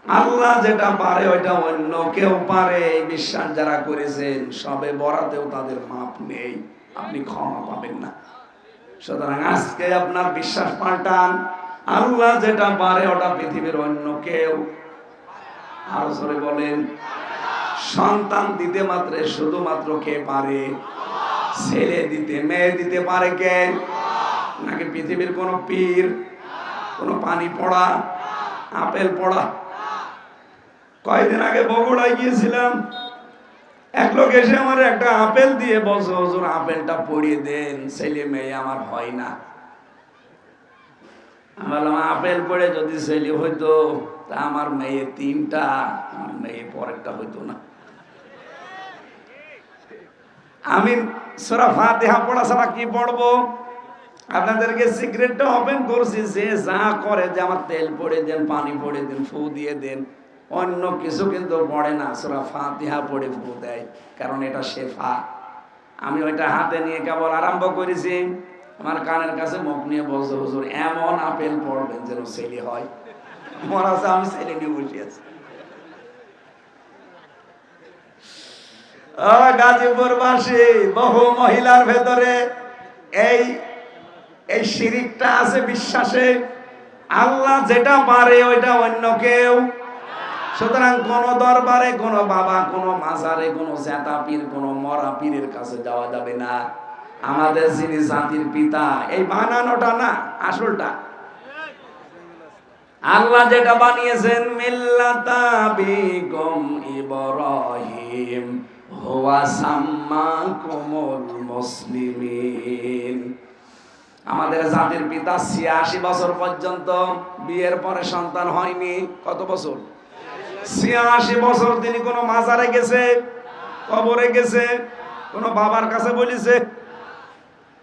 আল্লাহ যেটা পারে ওইটা অন্য কেউ পারে, এই বিশ্বাস যারা করেছেন সবে বরাতেও তাদের মাপ নেই, আপনি ক্ষমা পাবেন না। সুতরাং আজকে আপনার বিশ্বাস পাল্টান, আল্লাহ যেটা পারে ওটা পৃথিবীর অন্য কেউ। আরো জোরে বলেন। সন্তান দিতে মাত্র শুধুমাত্র কে পারে? ছেলে দিতে, মেয়ে দিতে পারে কে? নাকি পৃথিবীর কোন পীর, কোন পানি পড়া, আপেল পড়া? কয়েকদিন আগে বগুড়ায় গিয়েছিলাম, এক লোক এসে আমার একটা আপেল দিয়ে বলছে, হুজুর আপেলটা পড়িয়ে দেন, ছেলে মেয়ে আমার হয় না। আমি বললাম আপেল পড়ে যদি ছেলে হইতো তা আমার মেয়ে তিনটা, আমার মেয়ে পরেরটা হইতো না। আমি সূরা ফাতিহা পড়া ছাড়া কি পড়বো? আপনাদেরকে সিক্রেটটা ওপেন করছি, যে যা করে যে আমার তেল পড়ে দেন, পানি পড়ে দেন, ফু দিয়ে দেন, অন্য কিছু কিন্তু পড়ে না, সূরা ফাতিহা পড়ে ফু দেয়, কারণ এটা শেফা। আমি ওইটা হাতে নিয়ে কেবল আরম্ভ করেছি, আমার কানের কাছে মুখ নিয়ে বলছে, হুজুর এমন আপেল পড়বেন যেন ছেলে হয়। মনে আছে আমি ছেলে নিয়ে বসে আছি। গাজীপুরবাসী বহু মহিলার ভেতরে এই এই শিরিকটা আছে, বিশ্বাসে আল্লাহ যেটা পারে ওইটা অন্য কেউ। সুতরাং কোন দরবারে, কোন বাবা, কোন মাজারে, কোন জেতা পীর, কোন মরা পীরের কাছে যাওয়া যাবে না। আমাদের যিনি জাতির পিতা, এই বানানোটা না, আসলটা আল্লাহ যেটা বানিয়েছেন, মিল্লাতা বিকুম ইব্রাহিম হুয়া সাম্মাকুমুল মুসলিমিন। আমাদের জাতির পিতা ৮৬ বছর পর্যন্ত বিয়ের পরে সন্তান হয়নি। কত বছর? ৮৬ বছর তিনি কোন মাজারে গেছে, কবরে গেছে, কোন বাবার কাছে বলেছে?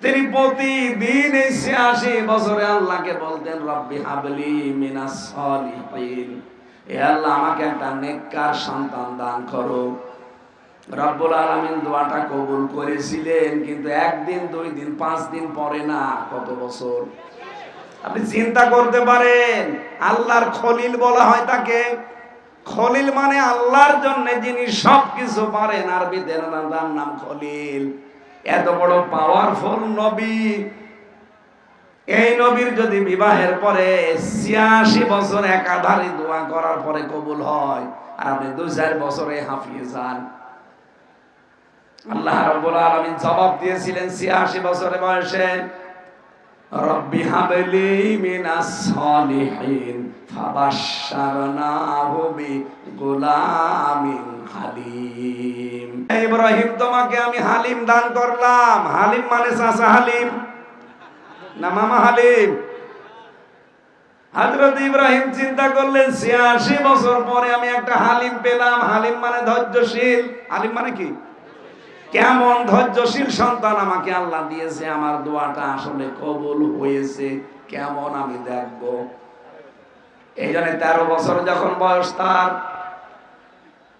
তিনি প্রতিদিন এই ৮৬ বছরে আল্লাহকে বলতেন, রব্বি হাবলি মিনাস সলিহিন, হে আল্লাহ আমাকে একটা নেককার সন্তান দান করো। রব্বুল আলামিন দোয়াটা কবুল করেছিলেন, কিন্তু একদিন, ২ দিন, ৫ দিন পরে না, কত বছর? আপনি চিন্তা করতে পারেন, আল্লাহর খলিল বলা হয় তাকে। খলিল মানে আল্লাহর জন্য যিনি সবকিছু পারেন, আরবিতে তার নাম খলিল। এত বড় পাওয়ারফুল নবী, এই নবীর যদি বিবাহের পরে ৮৬ বছর একাধারে দোয়া করার পরে কবুল হয়, আর আপনি ২-৪ বছরে হাঁপিয়ে যান। আল্লাহ রাব্বুল আলামিন জবাব দিয়েছিলেন ৮৬ বছরের বয়সে, রব্বি হাবলি মিনাস সলিহিন ফাবাশশারনাহু বিগুলামিন হালিম। ইব্রাহিম তোমাকে আমি হালিম দান করলাম। হালিম মানে চাচা হালিম না মামা হালিম? হযরত ইব্রাহিম চিন্তা করলেন ৮৬ বছর পরে আমি একটা হালিম পেলাম। হালিম মানে ধৈর্যশীল। হালিম মানে কি? কেমন ধৈর্যশীল সন্তান আমাকে আল্লাহ দিয়েছে, আমার দোয়াটা আসলে কবুল হয়েছে কেমন আমি দেখব। এই জন্য ১৩ বছর যখন বয়স তার,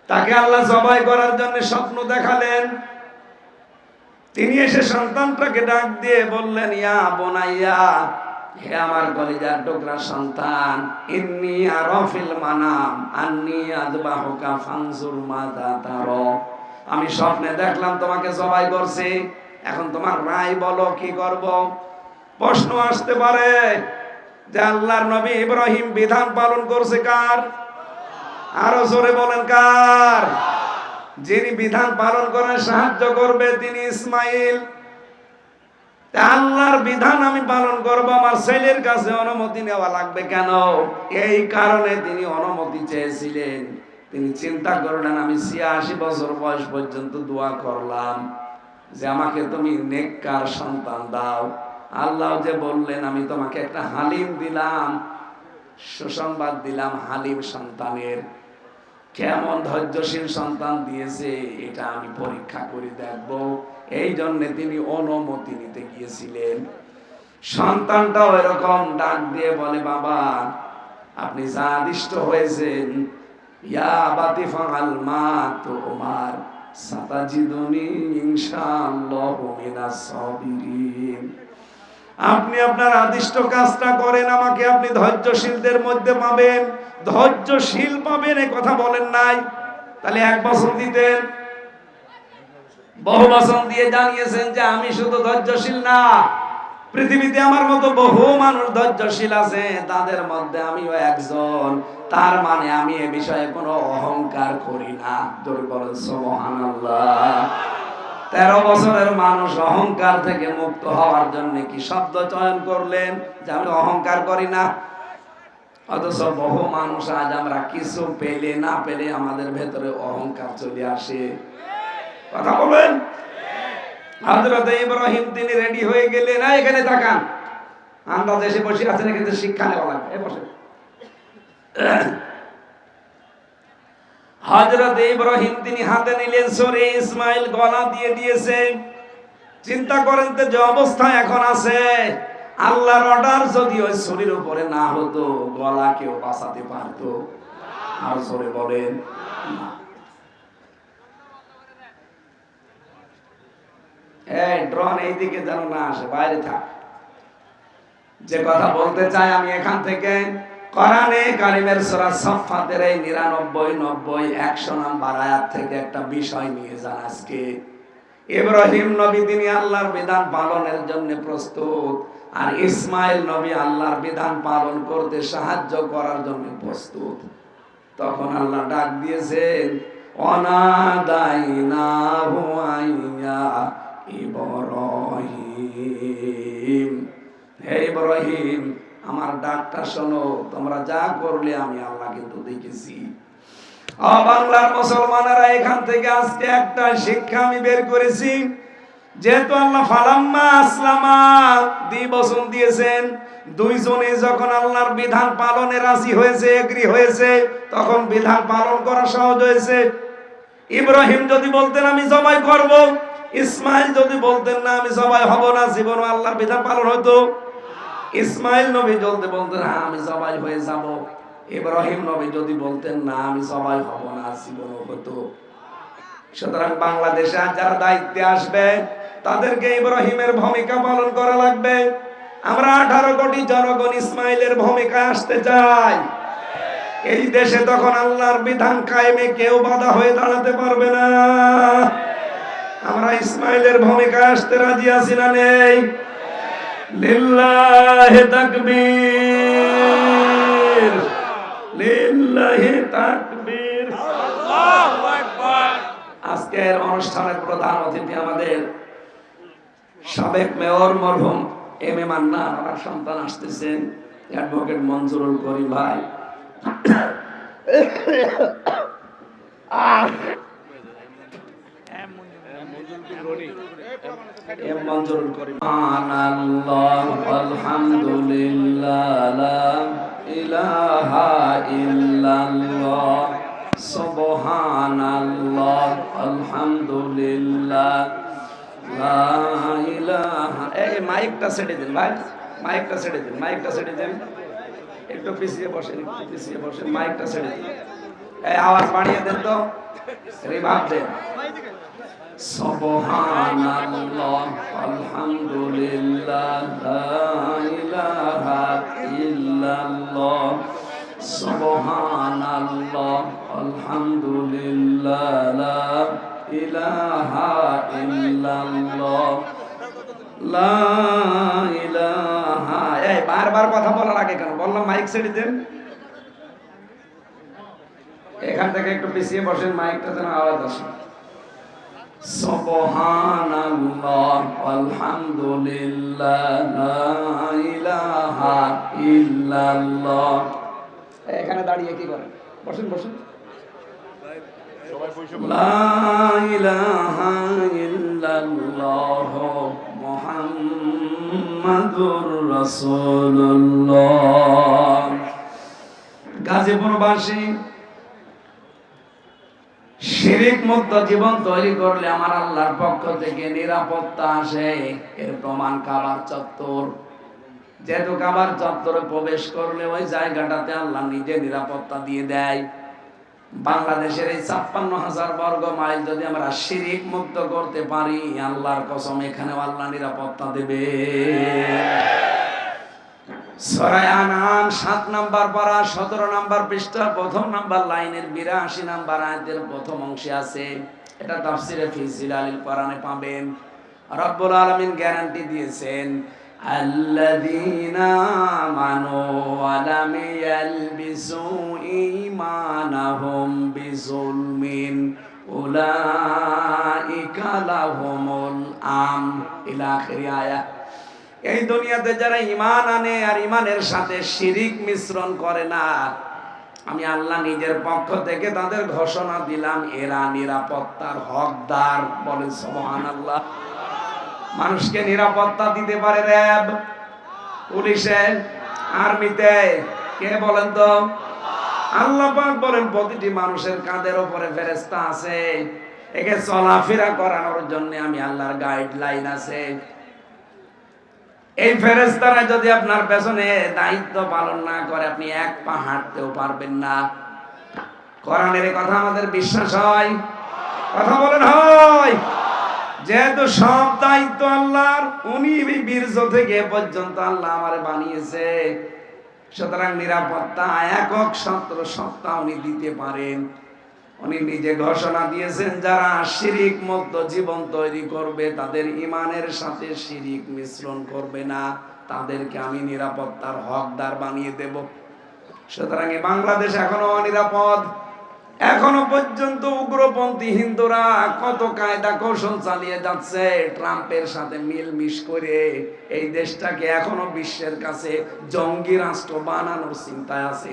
তাকে আল্লাহ জবাই করার জন্য স্বপ্ন দেখালেন। তিনি এসে সন্তানটাকে ডাক দিয়ে বললেন, ইয়া বোনাইয়া, হে আমার কলিজার টুকরা সন্তান, ইন্নী আরা ফিল মানাম আন্নী আযবাহুকা ফানজুর মাযা তারা। আমি স্বপ্নে দেখলাম তোমাকে জবাই করছি, এখন তোমার রায় বলো কি করব। প্রশ্ন আসতে পারে যে আল্লাহর নবী ইব্রাহিম বিধান পালন করছে কার? আরো জোরে বলেন কার? যিনি বিধান পালন করার সাহায্য করবে তিনি ইসমাইল। আল্লাহর বিধান আমি পালন করব, আমার ছেলের কাছে অনুমতি নেওয়া লাগবে কেন? এই কারণে তিনি অনুমতি চেয়েছিলেন। তিনি চিন্তা করলেন, আমি ৮৬ বছর বয়স পর্যন্ত দোয়া করলাম যে আমাকে তুমি নেককার সন্তান দাও। আল্লাহ যে বললেন আমি তোমাকে একটা হালিম দিলাম, সুসংবাদ দিলাম হালিম সন্তানের। কেমন ধৈর্যশীল সন্তান দিয়েছে এটা আমি পরীক্ষা করে দেখব। এই জন্য তিনি অনুমতি নিতে গিয়েছিলেন। সন্তানটাও এরকম ডাক দিয়ে বলে, বাবা আপনি যা আদিষ্ট হয়েছেন, ইয়া বাতি ফাআল মা তুমার সাতাজিদুনি ইনশাআল্লাহু মিনাস সাবিরিন। আপনি আপনার আদিষ্ট কাজটা করেন, আমাকে আপনি ধৈর্যশীলদের মধ্যে পাবেন। ধৈর্যশীল পাবেন এ কথা বলেন নাই? তাহলে ১ বছর দিতেন, বহু বছর দিয়ে জানিয়েছেন যে আমি শুধু ধৈর্যশীল না, পৃথিবীতে আমার মতো বহু মানুষ ধৈর্যশীল আছে, তাদের মধ্যে আমিও একজন। তার মানে আমি এ বিষয়ে কোনো অহংকার করি না। জোরে বলেন সুবহানাল্লাহ। 13 বছরের মানুষ অহংকার থেকে মুক্ত হওয়ার জন্য কি শব্দ চয়ন করলেন যে আমি অহংকার করি না? অথচ বহু মানুষ আজ আমরা কিছু পেলে না পেলে আমাদের ভেতরে অহংকার চলে আসে। কথা বলেন। হযরত ইব্রাহিম তিনি রেডি হয়ে গেলেন। না, এখানে তাকান, আমরা দেশে বসে আছেন, এখানে শিক্ষা নেওয়া লাগবে। এই বসে। হযরত ইব্রাহিম তিনি হাতে নিলেন ছুরি, ইসমাইল গলা দিয়ে দিয়েছে। চিন্তা করেন তো যে অবস্থায় এখন আছে, আল্লাহর অর্ডার যদি ওই ছুরির উপরে না হতো, গলা কেউ বাঁচাতে পারতো? আর জোরে বলেন না। এই ড্রোন এইদিকে যেন না আসে, বাইরে থাক। যে কথা বলতে চাই আমি এখান থেকে, কোরআনে কারিমের সূরা সাফফাতের এই 99, 90, 100 নাম্বার আয়াত থেকে একটা বিষয় নিয়ে যান আজকে। ইব্রাহিম নবী তিনি আল্লাহর বিধান পালনের জন্য প্রস্তুত, আর ইসমাইল নবী আল্লাহর বিধান পালন করতে সাহায্য করার জন্য প্রস্তুত। তখন আল্লাহ ডাক দিয়েছেন, অনাদাইনাহু আইয়া ইব্রাহিম। হে ইব্রাহিম, আমার ডাকটা শোনো, তোমরা যা করলে আমি আল্লাহ কিন্তু দেখেছি। বাংলার মুসলমানেরা, এখান থেকে আজকে একটা শিক্ষা আমি বের করেছি। যেহেতু আল্লাহ ফালাম্মা আসলামা দ্বিবচন দিয়েছেন, দুইজনে যখন আল্লাহর বিধান পালনে রাজি হয়েছে, এগ্রি হয়েছে, তখন বিধান পালন করা সহজ হয়েছে। ইব্রাহিম যদি বলতেন আমি জবাই করব, ইসমাইল যদি বলতেন না আমি জবাই হব না, জীবন আল্লাহর বিধান পালন হতো। ইসমাইল নবী যদি বলতেন হ্যাঁ আমি জবাই হয়ে যাব, ইব্রাহিম নবী যদি বলতেন না আমি জবাই হব না, জীবন হতো। সুতরাং বাংলাদেশে যারা দায়িত্বে আসবে, তাদেরকে ইব্রাহিমের ভূমিকা পালন করা লাগবে। আমরা 18 কোটি জনগণ ইসমাইলের ভূমিকায় আসতে চাই। এই দেশে তখন আল্লাহর বিধান কায়েমে কেউ বাধা হয়ে দাঁড়াতে পারবে না। আমরা ইসমাইলের ভূমিকায় আসতে রাজি আছি না নেই? লিল্লাহি তাকবীর, লিল্লাহি তাকবীর, আল্লাহু আকবার। আজকের অনুষ্ঠানের প্রধান অতিথি আমাদের সাবেক মেয়র মরহুম এম এ মান্নান, ওনার সন্তান আসতেছেন, অ্যাডভোকেট মঞ্জুরুল করিম ভাই। মঞ্জুরুল করিম। আল্লাহ আলহামদুলিল্লাহ লা ইলাহা ইল্লাল্লাহ সুবহানাল্লাহ আলহামদুলিল্লাহ লা ইলাহা। এই মাইকটা ছেড়ে দিন ভাই, মাইকটা ছেড়ে দিন, মাইকটা ছেড়ে দিন। একটু পিছিয়ে বসেন, একটু পিছিয়ে বসেন, মাইকটা ছেড়ে দিন। এই আওয়াজ বাড়িয়ে দেন তো, রিভাব দেন। সুবহানাল্লাহ আলহামদুলিল্লাহ লা ইলাহা ইল্লাল্লাহ সুবহানাল্লাহ আলহামদুলিল্লাহ লা ইলাহা ইল্লাল্লাহ লা ইলাহা। এই বারবার কথা বলার আগে কেন বললাম মাইক ছেড়ে দেন? এখান থেকে একটু পিছিয়ে বসেন, মাইকটা যেন আওয়াজ আসে। সুবহানাল্লাহ আলহামদুলিল্লাহ লা ইলাহা ইল্লাল্লাহ। এখানে দাঁড়িয়ে কি করেন? বসেন বসেন। লা ইলাহা ইল্লাল্লাহ মুহাম্মাদুর রাসূলুল্লাহ। গাজীপুরবাসী শিরিক মুক্ত জীবন তৈরি করলে আমার আল্লাহর পক্ষ থেকে নিরাপত্তা আসে। এর প্রমাণ কাবার চত্বর। যেহেতু কাবার চত্বরে প্রবেশ করলে ওই জায়গাটাতে আল্লাহ নিজে নিরাপত্তা দিয়ে দেয়। বাংলাদেশের এই ৫৬,০০০ বর্গ মাইল যদি আমরা শিরিক মুক্ত করতে পারি, আল্লাহর কসম এখানেও আল্লাহ নিরাপত্তা দেবে। সূরা আনআম ৭ নাম্বার পারা ১৭ নাম্বার পৃষ্ঠা ১ম নাম্বার লাইনের ৮২ নাম্বার আয়াতের প্রথম অংশে আছে। এটা তাফসিরে ফি জিলালিল কোরআনে পাবেন। রব্বুল আলামিন গ্যারান্টি দিয়েছেন, আল্লাযীনা আমানু ওয়া লাম ইয়ালবিসু ঈমানাহুম বিযুলমিন উলাইকা লাহুমুল আমন ইলা আখির আয়াত। এই দুনিয়াতে যারা ঈমান আনে আর ঈমানের সাথে শিরিক মিশ্রণ করে না, আমি আল্লাহ নিজের পক্ষ থেকে তাদের ঘোষণা দিলাম এরা নিরাপত্তার হকদার। বলেন সুবহানাল্লাহ। মানুষকে নিরাপত্তা দিতে পারে র্যাব, পুলিশে, আর্মিতে, কে বলেন তো? আল্লাহ পাক বলেন প্রতিটি মানুষের কাঁধের উপরে ফেরেশতা আছে, একে চলাফেরা করানোর জন্য আমি আল্লাহর গাইডলাইন আছে। এই ফেরেশতারা যদি আপনার পেছনে দায়িত্ব পালন না করে আপনি এক পা হাঁটতেও পারবেন না। কোরআনের কথা আমাদের বিশ্বাস হয়? কথা বলেন হয়? যেহেতু সব দায়িত্ব আল্লাহর, উনি বীর্য থেকে পর্যন্ত আল্লাহ আমারে বানিয়েছে, সুতরাং নিরাপত্তা একক সত্তা উনি দিতে পারেন। উনি নিজে ঘোষণা দিয়েছেন যারা শিরিক মুক্ত জীবন তৈরি করবে, তাদের ঈমানের সাথে শিরিক মিশ্রণ করবে না, তাদেরকে আমি নিরাপত্তার হকদার বানিয়ে দেব। সুতরাং বাংলাদেশ এখনো অনিরাপদ। এখনো পর্যন্ত উগ্রপন্থী হিন্দুরা কত কায়দা কৌশল চালিয়ে যাচ্ছে ট্রাম্পের সাথে মিলমিশ করে এই দেশটাকে এখনো বিশ্বের কাছে জঙ্গি রাষ্ট্র বানানোর চিন্তায় আছে।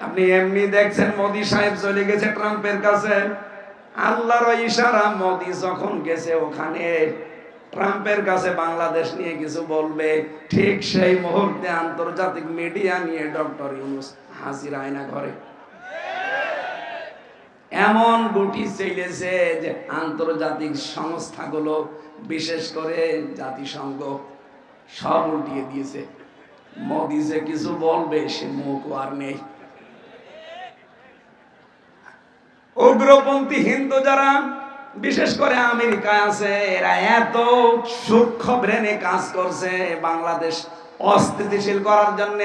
আপনি এমনি দেখছেন মোদি সাহেব চলে গেছে ট্রাম্পের কাছে, আল্লাহর ইশারা মোদি যখন গেছে ওখানে ট্রাম্পের কাছে বাংলাদেশ নিয়ে কিছু বলবে, ঠিক সেই মুহূর্তে আন্তর্জাতিক মিডিয়া নিয়ে ডক্টর ইউনূস হাজির আয়না ঘরে। এমন গুটি চলেছে যে আন্তর্জাতিক সংস্থাগুলো, বিশেষ করে জাতিসংঘ, সব উল্টিয়ে দিয়েছে। মোদি যে কিছু বলবে সে মুখ আর নেই। উগ্রপন্থী হিন্দু যারা বিশেষ করে আমেরিকায় আছে, এরা এত সূক্ষ্ম ব্রেনে কাজ করছে বাংলাদেশ অস্থিতিশীল করার জন্য।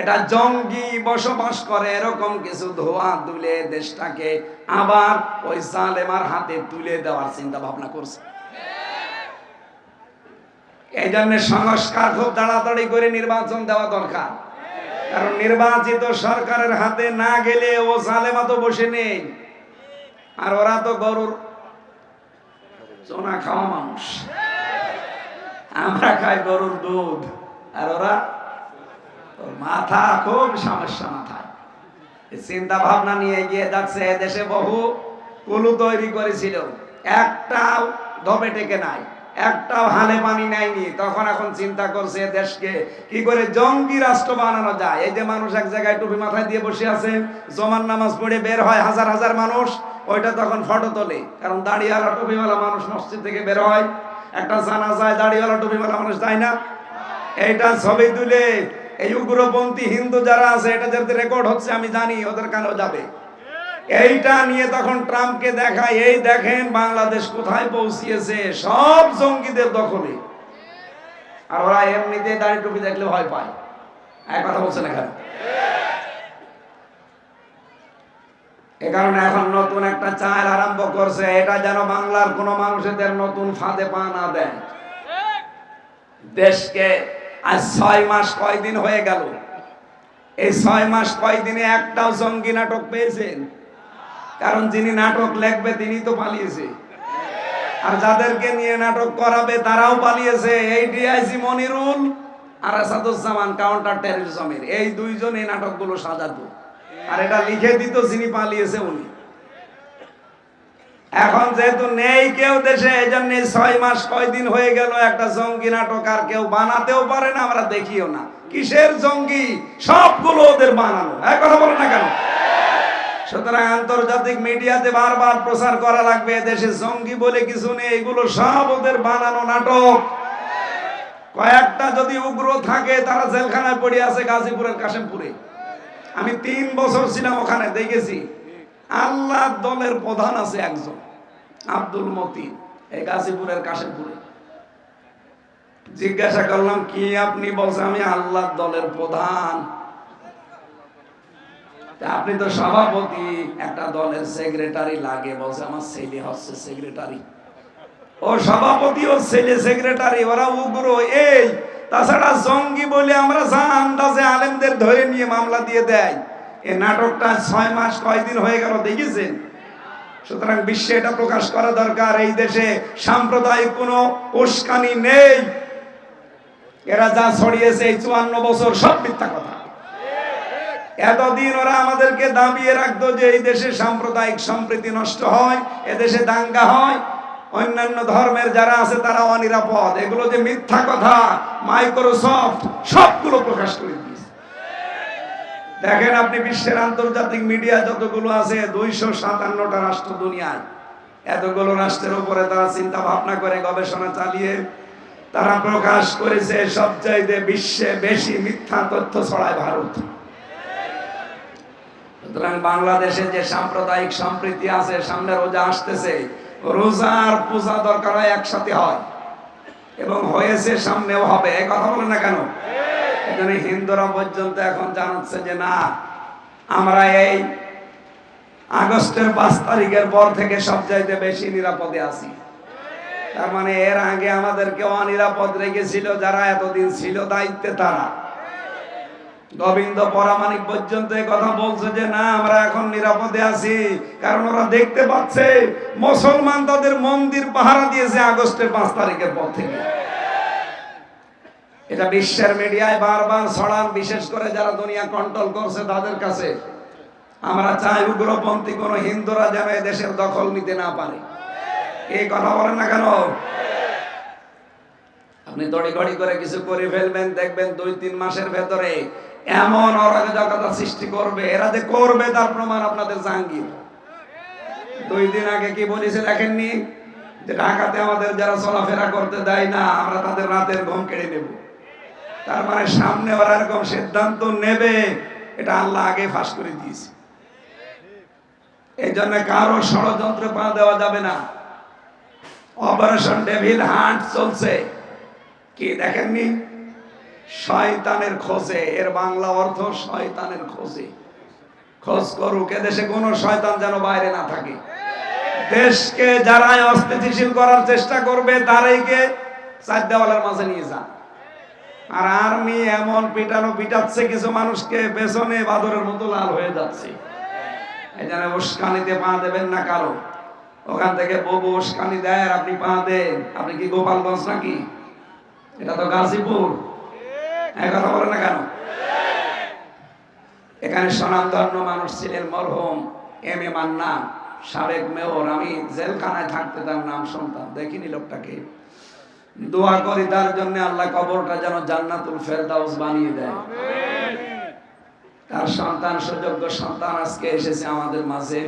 এটা জঙ্গি বসবাস করে এরকম কিছু ধোয়া তুলে দেশটাকে আবার ওই সালেমার হাতে তুলে দেওয়ার চিন্তা ভাবনা করছে। এই জন্য সংস্কার খুব তাড়াতাড়ি করে নির্বাচন দেওয়া দরকার, কারণ নির্বাচিত সরকারের হাতে না গেলে ও সালেমা তো বসে নেই, আর ওরা তো গরুর চোনা খাওয়া মানুষ, আমরা খাই গরুর দুধ, আর ওরা মাথা খুব সমস্যা মাথায়। চিন্তা ভাবনা নিয়ে এগিয়ে যাচ্ছে। দেশে বহু কুলু তৈরি করেছিল, একটাও ধপে টেকে নাই, একটাও হালে পানি নেয়নি। তখন এখন চিন্তা করছে দেশকে কি করে জঙ্গি রাষ্ট্র বানানো যায়। এই যে মানুষ এক জায়গায় টুপি মাথায় দিয়ে বসে আছে, জমার নামাজ পড়ে বের হয় হাজার হাজার মানুষ, ওইটা তখন ফটো তোলে, কারণ দাড়িওয়ালা টুপিওয়ালা মানুষ মসজিদ থেকে বের হয়। একটা জানাজায় দাড়িওয়ালা টুপিওয়ালা মানুষ যায় না, এইটা ছবি তুলে এই উগ্রপন্থী হিন্দু যারা আছে, এটা যাতে রেকর্ড হচ্ছে আমি জানি, ওদের কানেও যাবে। এইটা নিয়ে তখন ট্রাম্পকে দেখায়, এই দেখেন বাংলাদেশ কোথায় পৌঁছিয়েছে, সব জঙ্গিদের দখলে। আর ওরা এমনিতে দাড়ি টুপি দেখলে ভয় পায়। এক কথা বলছে না কেন? এ কারণে এখন নতুন একটা চাল আরম্ভ করছে, এটা যেন বাংলার কোন মানুষদের নতুন ফাঁদে পা না দেয়। দেশকে আজ 6 মাস কয়দিন হয়ে গেল, এই 6 মাস কয়দিনে একটাও জঙ্গি নাটক পেয়েছেন? কারণ যিনি নাটক লিখবে তিনি তো পালিয়েছে, আর যাদেরকে নিয়ে নাটক করাবে তারাও পালিয়েছে। এই ডিআইজি মনিরুল আর আসাদুজ্জামান কাউন্টার টেররিজমের এই দুইজন এই নাটকগুলো সাজাতো, আর এটা লিখে দিত যিনি পালিয়েছে উনি। এখন যেহেতু নেই কেউ দেশে, এই জন্য 6 মাস কয়দিন হয়ে গেল একটা জঙ্গি নাটক আর কেউ বানাতেও পারে না, আমরা দেখিও না। কিসের জঙ্গি? সবগুলো ওদের বানানো। এক কথা বলে না কেন? সুতরাং আন্তর্জাতিক মিডিয়াতে বারবার প্রচার করা লাগবে দেশে জঙ্গি বলে কিছু নেই, এগুলো সব ওদের বানানো নাটক। কয়েকটা যদি উগ্র থাকে তারা জেলখানায় পড়ে আছে গাজীপুরের কাশেমপুরে। আমি 3 বছর ছিলাম ওখানে, দেখেছি। আল্লাহর দলের প্রধান আছে একজন, আব্দুল মতিন, এই গাজীপুরের কাশেমপুরে। জিজ্ঞাসা করলাম কি আপনি? বলছে আমি আল্লাহর দলের প্রধান। আপনি তো সভাপতি, একটা দলের সেক্রেটারি লাগে। বলছে আমার ছেলে হচ্ছে সেক্রেটারি। ও সভাপতি ও ছেলে সেক্রেটারি ওরা উগ্র এই, তাছাড়া জঙ্গি বলে আমরা যা আন্দাজে আলেমদের ধরে নিয়ে মামলা দিয়ে দেয়। এই নাটকটা 6 মাস কয়দিন হয়ে গেল দেখেছেন? সুতরাং বিশ্বে এটা প্রকাশ করা দরকার, এই দেশে সাম্প্রদায়িক কোনো উস্কানি নেই। এরা যা ছড়িয়েছে এই 54 বছর সব মিথ্যা কথা। এতদিন ওরা আমাদেরকে দাবিয়ে রাখতো যে এই দেশে সাম্প্রদায়িক সম্প্রীতি নষ্ট হয়, এদেশে দাঙ্গা হয়, অন্যান্য ধর্মের যারা আছে তারা অনিরাপদ। এগুলো যে মিথ্যা কথা মাইক্রোসফট সবগুলো প্রকাশ করে দিয়েছে। দেখেন আপনি বিশ্বের আন্তর্জাতিক মিডিয়া যতগুলো আছে 257টা রাষ্ট্র দুনিয়ায়, এতগুলো রাষ্ট্রের উপরে তারা চিন্তা ভাবনা করে গবেষণা চালিয়ে তারা প্রকাশ করেছে সবচাইতে বিশ্বে বেশি মিথ্যা তথ্য ছড়ায় ভারত। সুতরাং বাংলাদেশে যে সাম্প্রদায়িক সম্প্রীতি আছে, সামনে রোজা আসতেছে, রোজা আর পূজা দরকার হয় একসাথে হয় এবং হয়েছে, সামনেও হবে। এই কথা বলে না কেন? এখানে হিন্দুরা পর্যন্ত এখন জানাচ্ছে যে না, আমরা এই আগস্টের 5 তারিখের পর থেকে সবচাইতে বেশি নিরাপদে আছি। তার মানে এর আগে আমাদেরকে অনিরাপদ রেখেছিল যারা এতদিন ছিল দায়িত্বে, তারা। গোবিন্দ পরামানিক পর্যন্ত কথা বলছে যে না, আমরা এখন নিরাপদে আছি, কারণ ওরা দেখতে পাচ্ছে মুসলমান তাদের মন্দির পাহারা দিয়েছে আগস্টের 5 তারিখের পর থেকে। এটা বিশ্বের মিডিয়ায় বারবার ছড়ান, বিশেষ করে যারা দুনিয়া কন্ট্রোল করছে তাদের কাছে। আমরা চাই উগ্রপন্থী কোন হিন্দুরা যেন এই দেশের দখল নিতে না পারে। এই কথা বলেন না কেন? আপনি তড়িঘড়ি করে কিছু করে ফেলবেন, দেখবেন 2-3 মাসের ভেতরে এমন অরাজকতা সৃষ্টি করবে। এরা যে করবে তার প্রমাণ আপনাদের জাহাঙ্গীর। 2 দিন আগে কি বলেছে দেখেননি? যে ঢাকাতে আমাদের যারা চলাফেরা করতে দেয় না, আমরা তাদের রাতের ঘুম কেড়ে নেব। তার মানে সামনে ওরা এরকম সিদ্ধান্ত নেবে, এটা আল্লাহ আগে ফাঁস করে দিয়েছে। এই জন্য কারো ষড়যন্ত্রে পা দেওয়া যাবে না। অপারেশন ডেভিল হান্ট চলছে, কি দেখেননি? শয়তানের খোঁজে, এর বাংলা অর্থ শয়তানের খোঁজে। খোঁজ করুক, এদেশে কোন শয়তান যেন বাইরে না থাকে। দেশকে যারাই অস্থিতিশীল করার চেষ্টা করবে তারাইকে 4 দেওয়ালের মাঝে নিয়ে যান। আর আর্মি এমন পিটানো পিটাচ্ছে কিছু মানুষকে, পেছনে বাদরের মতো লাল হয়ে যাচ্ছে। এই জন্য উস্কানিতে পা দেবেন না কারো। ওখান থেকে ববু উস্কানি দেয় আর আপনি পা দেন। আপনি কি গোপালগঞ্জ নাকি? এটা তো গাজীপুর। এই কথা বলেন না কেন? এখানে স্বনামধন্য মানুষ ছিলেন মরহুম এম এ মান্না, সাবেক মেয়র। আমি জেলখানায় থাকতে তার নাম শুনতাম, দেখিনি লোকটাকে। দোয়া করি তার জন্য আল্লাহ কবরটা যেন জান্নাতুল ফেরদাউস বানিয়ে দেয়। তার সন্তান, সুযোগ্য সন্তান আজকে এসেছে আমাদের মাঝে।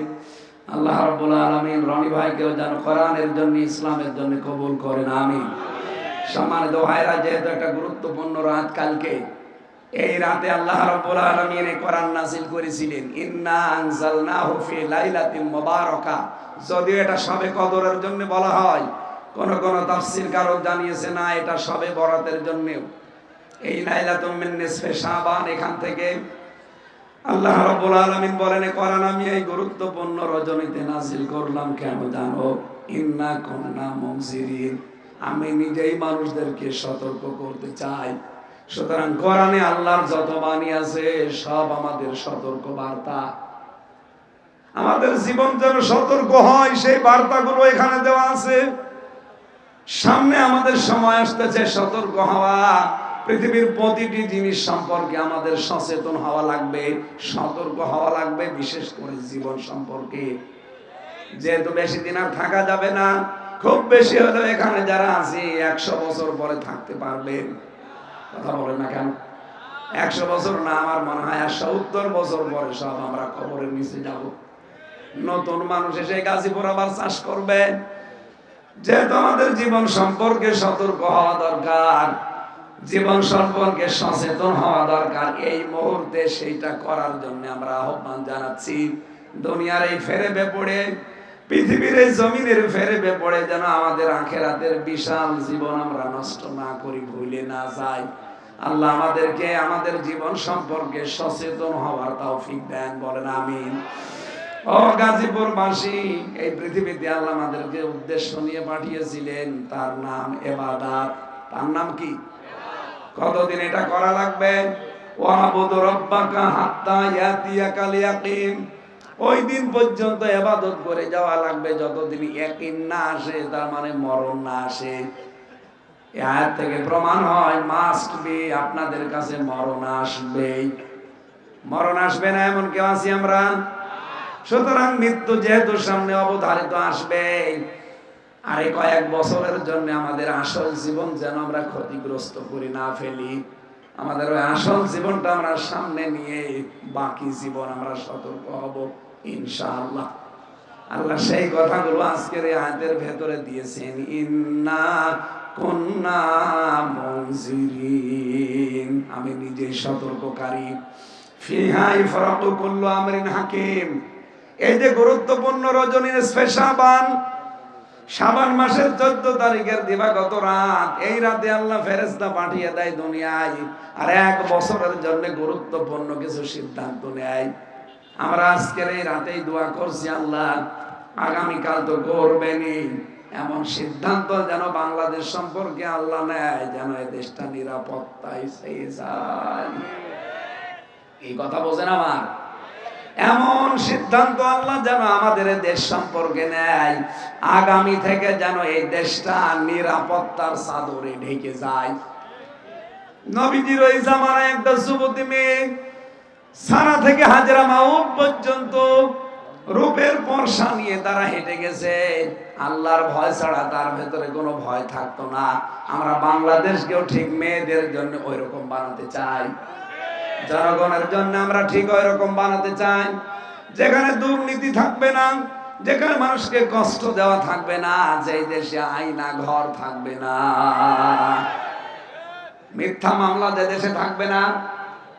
আল্লাহ রাব্বুল আলামিন রনি ভাইকেও যেন কোরআনের জন্য, ইসলামের জন্য কবুল করেন, আমিন। সম্মানিত ভাইরা, যেহেতু একটা গুরুত্বপূর্ণ রাত কালকে, এই রাতে আল্লাহ রাব্বুল আলামিন কোরআন নাযিল করেছিলেন। ইন্না আনজালনাহু ফি লাইলাতিন মুবারাকা। যদিও এটা শবে কদরের জন্য বলা হয়, কোন কোন তাফসীরকারক জানিয়েছে না, এটা শবে বরাতের জন্য। এই লাইলাতুম মিন নিসফে শাবান, এখান থেকে আল্লাহ রাব্বুল আলামিন বলেন কোরআন আমি এই গুরুত্বপূর্ণ রজনীতে নাযিল করলাম। কেন জানো? ইন্না কুন্না মুনজিরিন, আমি নিজেই মানুষদেরকে সতর্ক করতে চাই। সুতরাং কোরআনে আল্লাহর যত বাণী আছে সব আমাদের সতর্ক বার্তা। আমাদের জীবন যেন সতর্ক হয়, সেই বার্তাগুলো এখানে দেওয়া আছে। সামনে আমাদের সময় আসতেছে সতর্ক হওয়া। পৃথিবীর প্রতিটি জিনিস সম্পর্কে আমাদের সচেতন হওয়া লাগবে, সতর্ক হওয়া লাগবে, বিশেষ করে জীবন সম্পর্কে। যেহেতু বেশি দিন আর থাকা যাবে না, খুব বেশি হলেও এখানে যারা আছি 100 বছর পরে থাকতে পারবেন। কথা বলেন না কেন? 100 বছর না, আমার মনে হয় 70 বছর পরে সব আমরা কবরের নিচে যাব। নতুন মানুষ এসে গাজীপুর আবার চাষ করবে। যেহেতু আমাদের জীবন সম্পর্কে সতর্ক হওয়া দরকার, জীবন সম্পর্কে সচেতন হওয়া দরকার, এই মুহূর্তে সেইটা করার জন্য আমরা আহ্বান জানাচ্ছি। দুনিয়ার এই ফেরেবে পড়ে, পৃথিবীর এই জমিনের ফেরেবে পড়ে যেন আমাদের আখিরাতের বিশাল জীবন আমরা নষ্ট না করি, ভুলে না যাই। আল্লাহ আমাদেরকে আমাদের জীবন সম্পর্কে সচেতন হওয়ার তৌফিক দেন, বলেন আমিন। ও গাজীপুরবাসী, এই পৃথিবীতে আল্লাহ আমাদেরকে উদ্দেশ্য নিয়ে পাঠিয়েছিলেন, তার নাম ইবাদত। তার নাম কি? কতদিন এটা করা লাগবে? ওয়াবুদ রাব্বাকা হাত্তা ইয়াতিয়াকাল ইয়াকিন। ওই দিন পর্যন্ত ইবাদত করে যাওয়া লাগবে যতদিন ইয়াকিন না আসে, তার মানে মরণ না আসে। এই আয়াত থেকে প্রমাণ হয় মাস্ট বি আপনাদের কাছে মরণ আসবে। মরণ আসবে না এমন কেউ আছি আমরা? সুতরাং মৃত্যু যেহেতু সামনে অবধারিত আসবে, আরে কয়েক বছরের জন্য আমাদের আসল জীবন যেন আমরা ক্ষতিগ্রস্ত করে না ফেলি। আমাদের ওই আসল জীবনটা আমরা সামনে নিয়ে বাকি জীবন আমরা সতর্ক হব ইনশাআল্লাহ। আল্লাহ সেই কথাগুলো আজকের এই আয়াতের ভেতরে দিয়েছেন, ইন্না কুন্না মুনজিরিন, আমি নিজেই সতর্ককারী। ফিহা ইফরাকু কুল্লু আমরিন হাকিম। এই যে গুরুত্বপূর্ণ রজনীর স্পেশাবান, শাবান মাসের 14 তারিখের দিবাগত রাত, এই রাতে আল্লাহ ফেরেশতা পাঠিয়ে দেয় দুনিয়ায়, আর 1 বছরের জন্য গুরুত্বপূর্ণ কিছু সিদ্ধান্ত নেয়। আমরা আজকের এই রাতেই দোয়া করছি, আল্লাহ আগামীকাল তো করবেনই, এমন সিদ্ধান্ত যেন বাংলাদেশ সম্পর্কে আল্লাহ নেয় যেন এই দেশটা নিরাপত্তায় পেয়ে যায়। এই কথা বোঝেন আমার? এমন সিদ্ধান্ত আল্লাহ যেন আমাদের দেশ সম্পর্কে নেয়, আগামী থেকে যেন এই দেশটা নিরাপত্তার চাদরে ঢেকে যায়। নবীজির ওই জামানায় একটা যুবতী মেয়ে সানা থেকে হাজরা মাউত পর্যন্ত রূপের পরশা নিয়ে তারা হেঁটে গেছে। আল্লাহর ভয় ছাড়া তার ভেতরে কোনো ভয় থাকতো না। আমরা বাংলাদেশকেও ঠিক মেয়েদের জন্য ওই রকম বানাতে চাই, জনগণের জন্য আমরা ঠিক ওই রকম বানাতে চাই, যেখানে দুর্নীতি থাকবে না, যেখানে মানুষকে কষ্ট দেওয়া থাকবে না, যেই দেশে আইনা ঘর থাকবে না, মিথ্যা মামলা যে দেশে থাকবে না।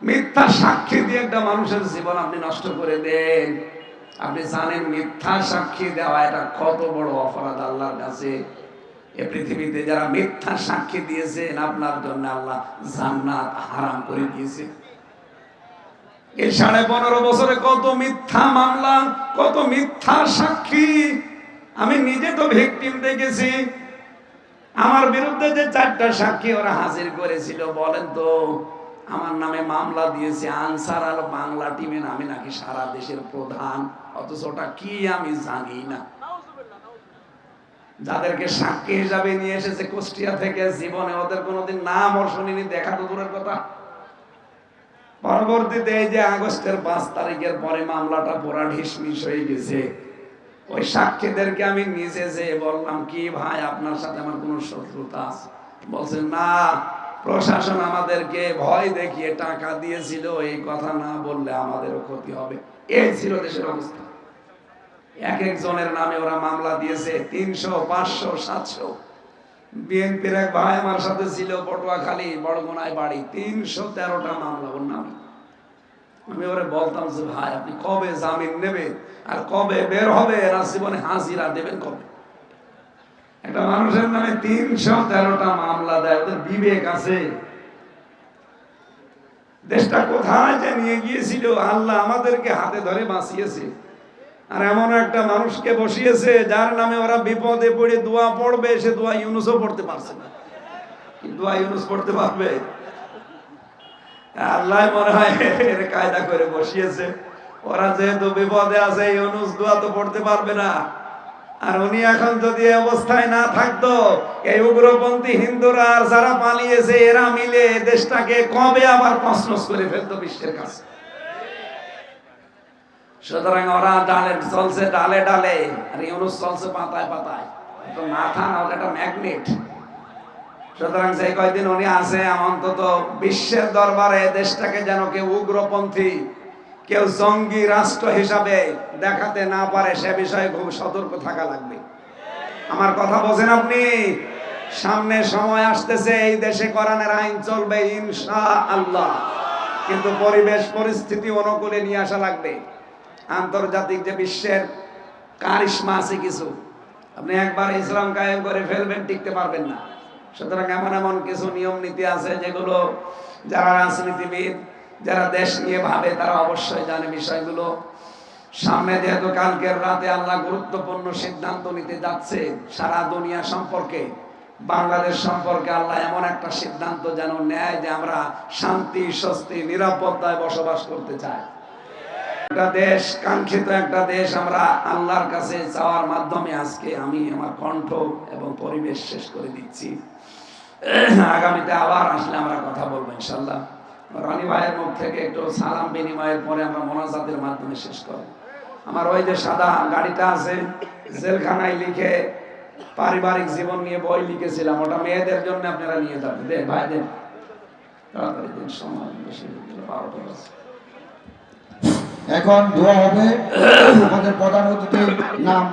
মিথ্যা সাক্ষী দিয়ে একটা মানুষের জীবন আপনি নষ্ট করে দেন। আপনি জানেন মিথ্যা সাক্ষী দেওয়া এটা কত বড় অপরাধ আল্লাহর কাছে। এই পৃথিবীতে যারা মিথ্যা সাক্ষী দিয়েছেন আপনার জন্য আল্লাহ জান্নাত হারাম করে দিয়েছে। এই 15.5 বছরে কত মিথ্যা মামলা, কত মিথ্যা সাক্ষী। আমি নিজে তো ভিকটিম দেখেছি। আমার বিরুদ্ধে যে 4টা সাক্ষী ওরা হাজির করেছিল, বলেন তো আমার নামে মামলা দিয়েছে আনসার আর বাংলা টিমে, আমি নাকি সারা দেশের প্রধান, অথচ ওটা কি আমি জানি না। যাদেরকে সাক্ষী হিসাবে নিয়ে এসেছে কুষ্টিয়া থেকে, জীবনে ওদের কোনোদিন নাম ও শুনিনি, দেখা তো দূরের কথা। পরবর্তীতে এই যে আগস্টের 5 তারিখের পরে মামলাটা পুরা ঢিসমিস হয়ে গেছে। ওই সাক্ষীদেরকে আমি নিজে যে বললাম, কি ভাই আপনার সাথে আমার কোনো শত্রুতা আছে? বলছে না, প্রশাসন আমাদেরকে ভয় দেখিয়ে টাকা দিয়েছিল, এই কথা না বললে আমাদেরও ক্ষতি হবে। এই ছিল দেশের অবস্থা। এক একজনের নামে ওরা মামলা দিয়েছে 300, 500, 700। বিএনপির এক ভাই আমার সাথে ছিল, পটুয়াখালী বড়গুনায় বাড়ি, 313টা মামলা ওর নামে। আমি ওরে বলতাম যে ভাই আপনি কবে জামিন নেবে আর কবে বের হবে, এরা জীবনে হাজিরা দেবেন কবে? একটা মানুষের নামে 313টা মামলা দেয়, ওদের বিবেক আছে? দেশটা কোথায় যে নিয়ে গিয়েছিল, আল্লাহ আমাদেরকে হাতে ধরে বাঁচিয়েছে। আর এমন একটা মানুষকে বসিয়েছে যার নামে ওরা বিপদে পড়ে দোয়া পড়বে, সে দোয়া ইউনুসও পড়তে পারছে না। কি দোয়া ইউনুস পড়তে পারবে? আল্লাহ মনে হয় এর কায়দা করে বসিয়েছে। ওরা যেহেতু বিপদে আছে, ইউনুস দোয়া তো পড়তে পারবে না। আর উনি এখন যদি এই অবস্থায় না থাকতো, এই উগ্রপন্থী হিন্দুরা আর যারা পালিয়েছে এরা মিলে দেশটাকে কবে আবার তছনছ করে ফেলতো বিশ্বের কাছে। সুতরাং ওরা ডালে চলছে, ডালে ডালে, আর ইউনুস চলছে পাতায় পাতায়। তো মাথা না, ওটা একটা ম্যাগনেট। সুতরাং যে কয়দিন উনি আছে, অন্তত বিশ্বের দরবারে দেশটাকে যেন কেউ উগ্রপন্থী, কেউ জঙ্গি রাষ্ট্র হিসাবে দেখাতে না পারে, সে বিষয়ে খুব সতর্ক থাকা লাগবে। আমার কথা বোঝেন আপনি? সামনে সময় আসতেছে, এই দেশে কোরআনের আইন চলবে ইনশাআল্লাহ, কিন্তু পরিবেশ পরিস্থিতি অনুকূলে নিয়ে আসা লাগবে। আন্তর্জাতিক যে বিশ্বের কারিশমা আছে কিছু, আপনি একবার ইসলাম কায়েম করে ফেলবেন, টিকতে পারবেন না। সুতরাং এমন এমন কিছু নিয়ম নীতি আছে যেগুলো যারা রাজনীতিবিদ, যারা দেশ নিয়ে ভাবে, তারা অবশ্যই জানে বিষয়গুলো। সামনে যেহেতু কালকের রাতে আল্লাহ গুরুত্বপূর্ণ সিদ্ধান্ত নিতে যাচ্ছে সারা দুনিয়া সম্পর্কে, বাংলাদেশ সম্পর্কে আল্লাহ এমন একটা সিদ্ধান্ত যেন নেয় যে আমরা শান্তি, স্বস্তি, নিরাপত্তায় বসবাস করতে চাই। একটা দেশ, কাঙ্ক্ষিত একটা দেশ আমরা আল্লাহর কাছে চাওয়ার মাধ্যমে আজকে আমি আমার কণ্ঠ এবং পরিবেশ শেষ করে দিচ্ছি। আগামীতে আবার আসলে আমরা কথা বলবো ইনশাল্লাহ। রনি ভাইয়ের মুখ থেকে একটু সালাম বিনিময়ের পরে আমরা মোনাজাতের মাধ্যমে শেষ করব। আমার ওই যে সাদা গাড়িটা আছে, জেলখানায় লিখে পারিবারিক জীবন নিয়ে বই লিখেছিলাম, ওটা মেয়েদের জন্য আপনারা নিয়ে যাবেন। দেন ভাই দেন, তাড়াতাড়ি দেন, সময় বেশি 12টা বাজে। এখন দোয়া হবে। আমাদের প্রধান অতিথির নাম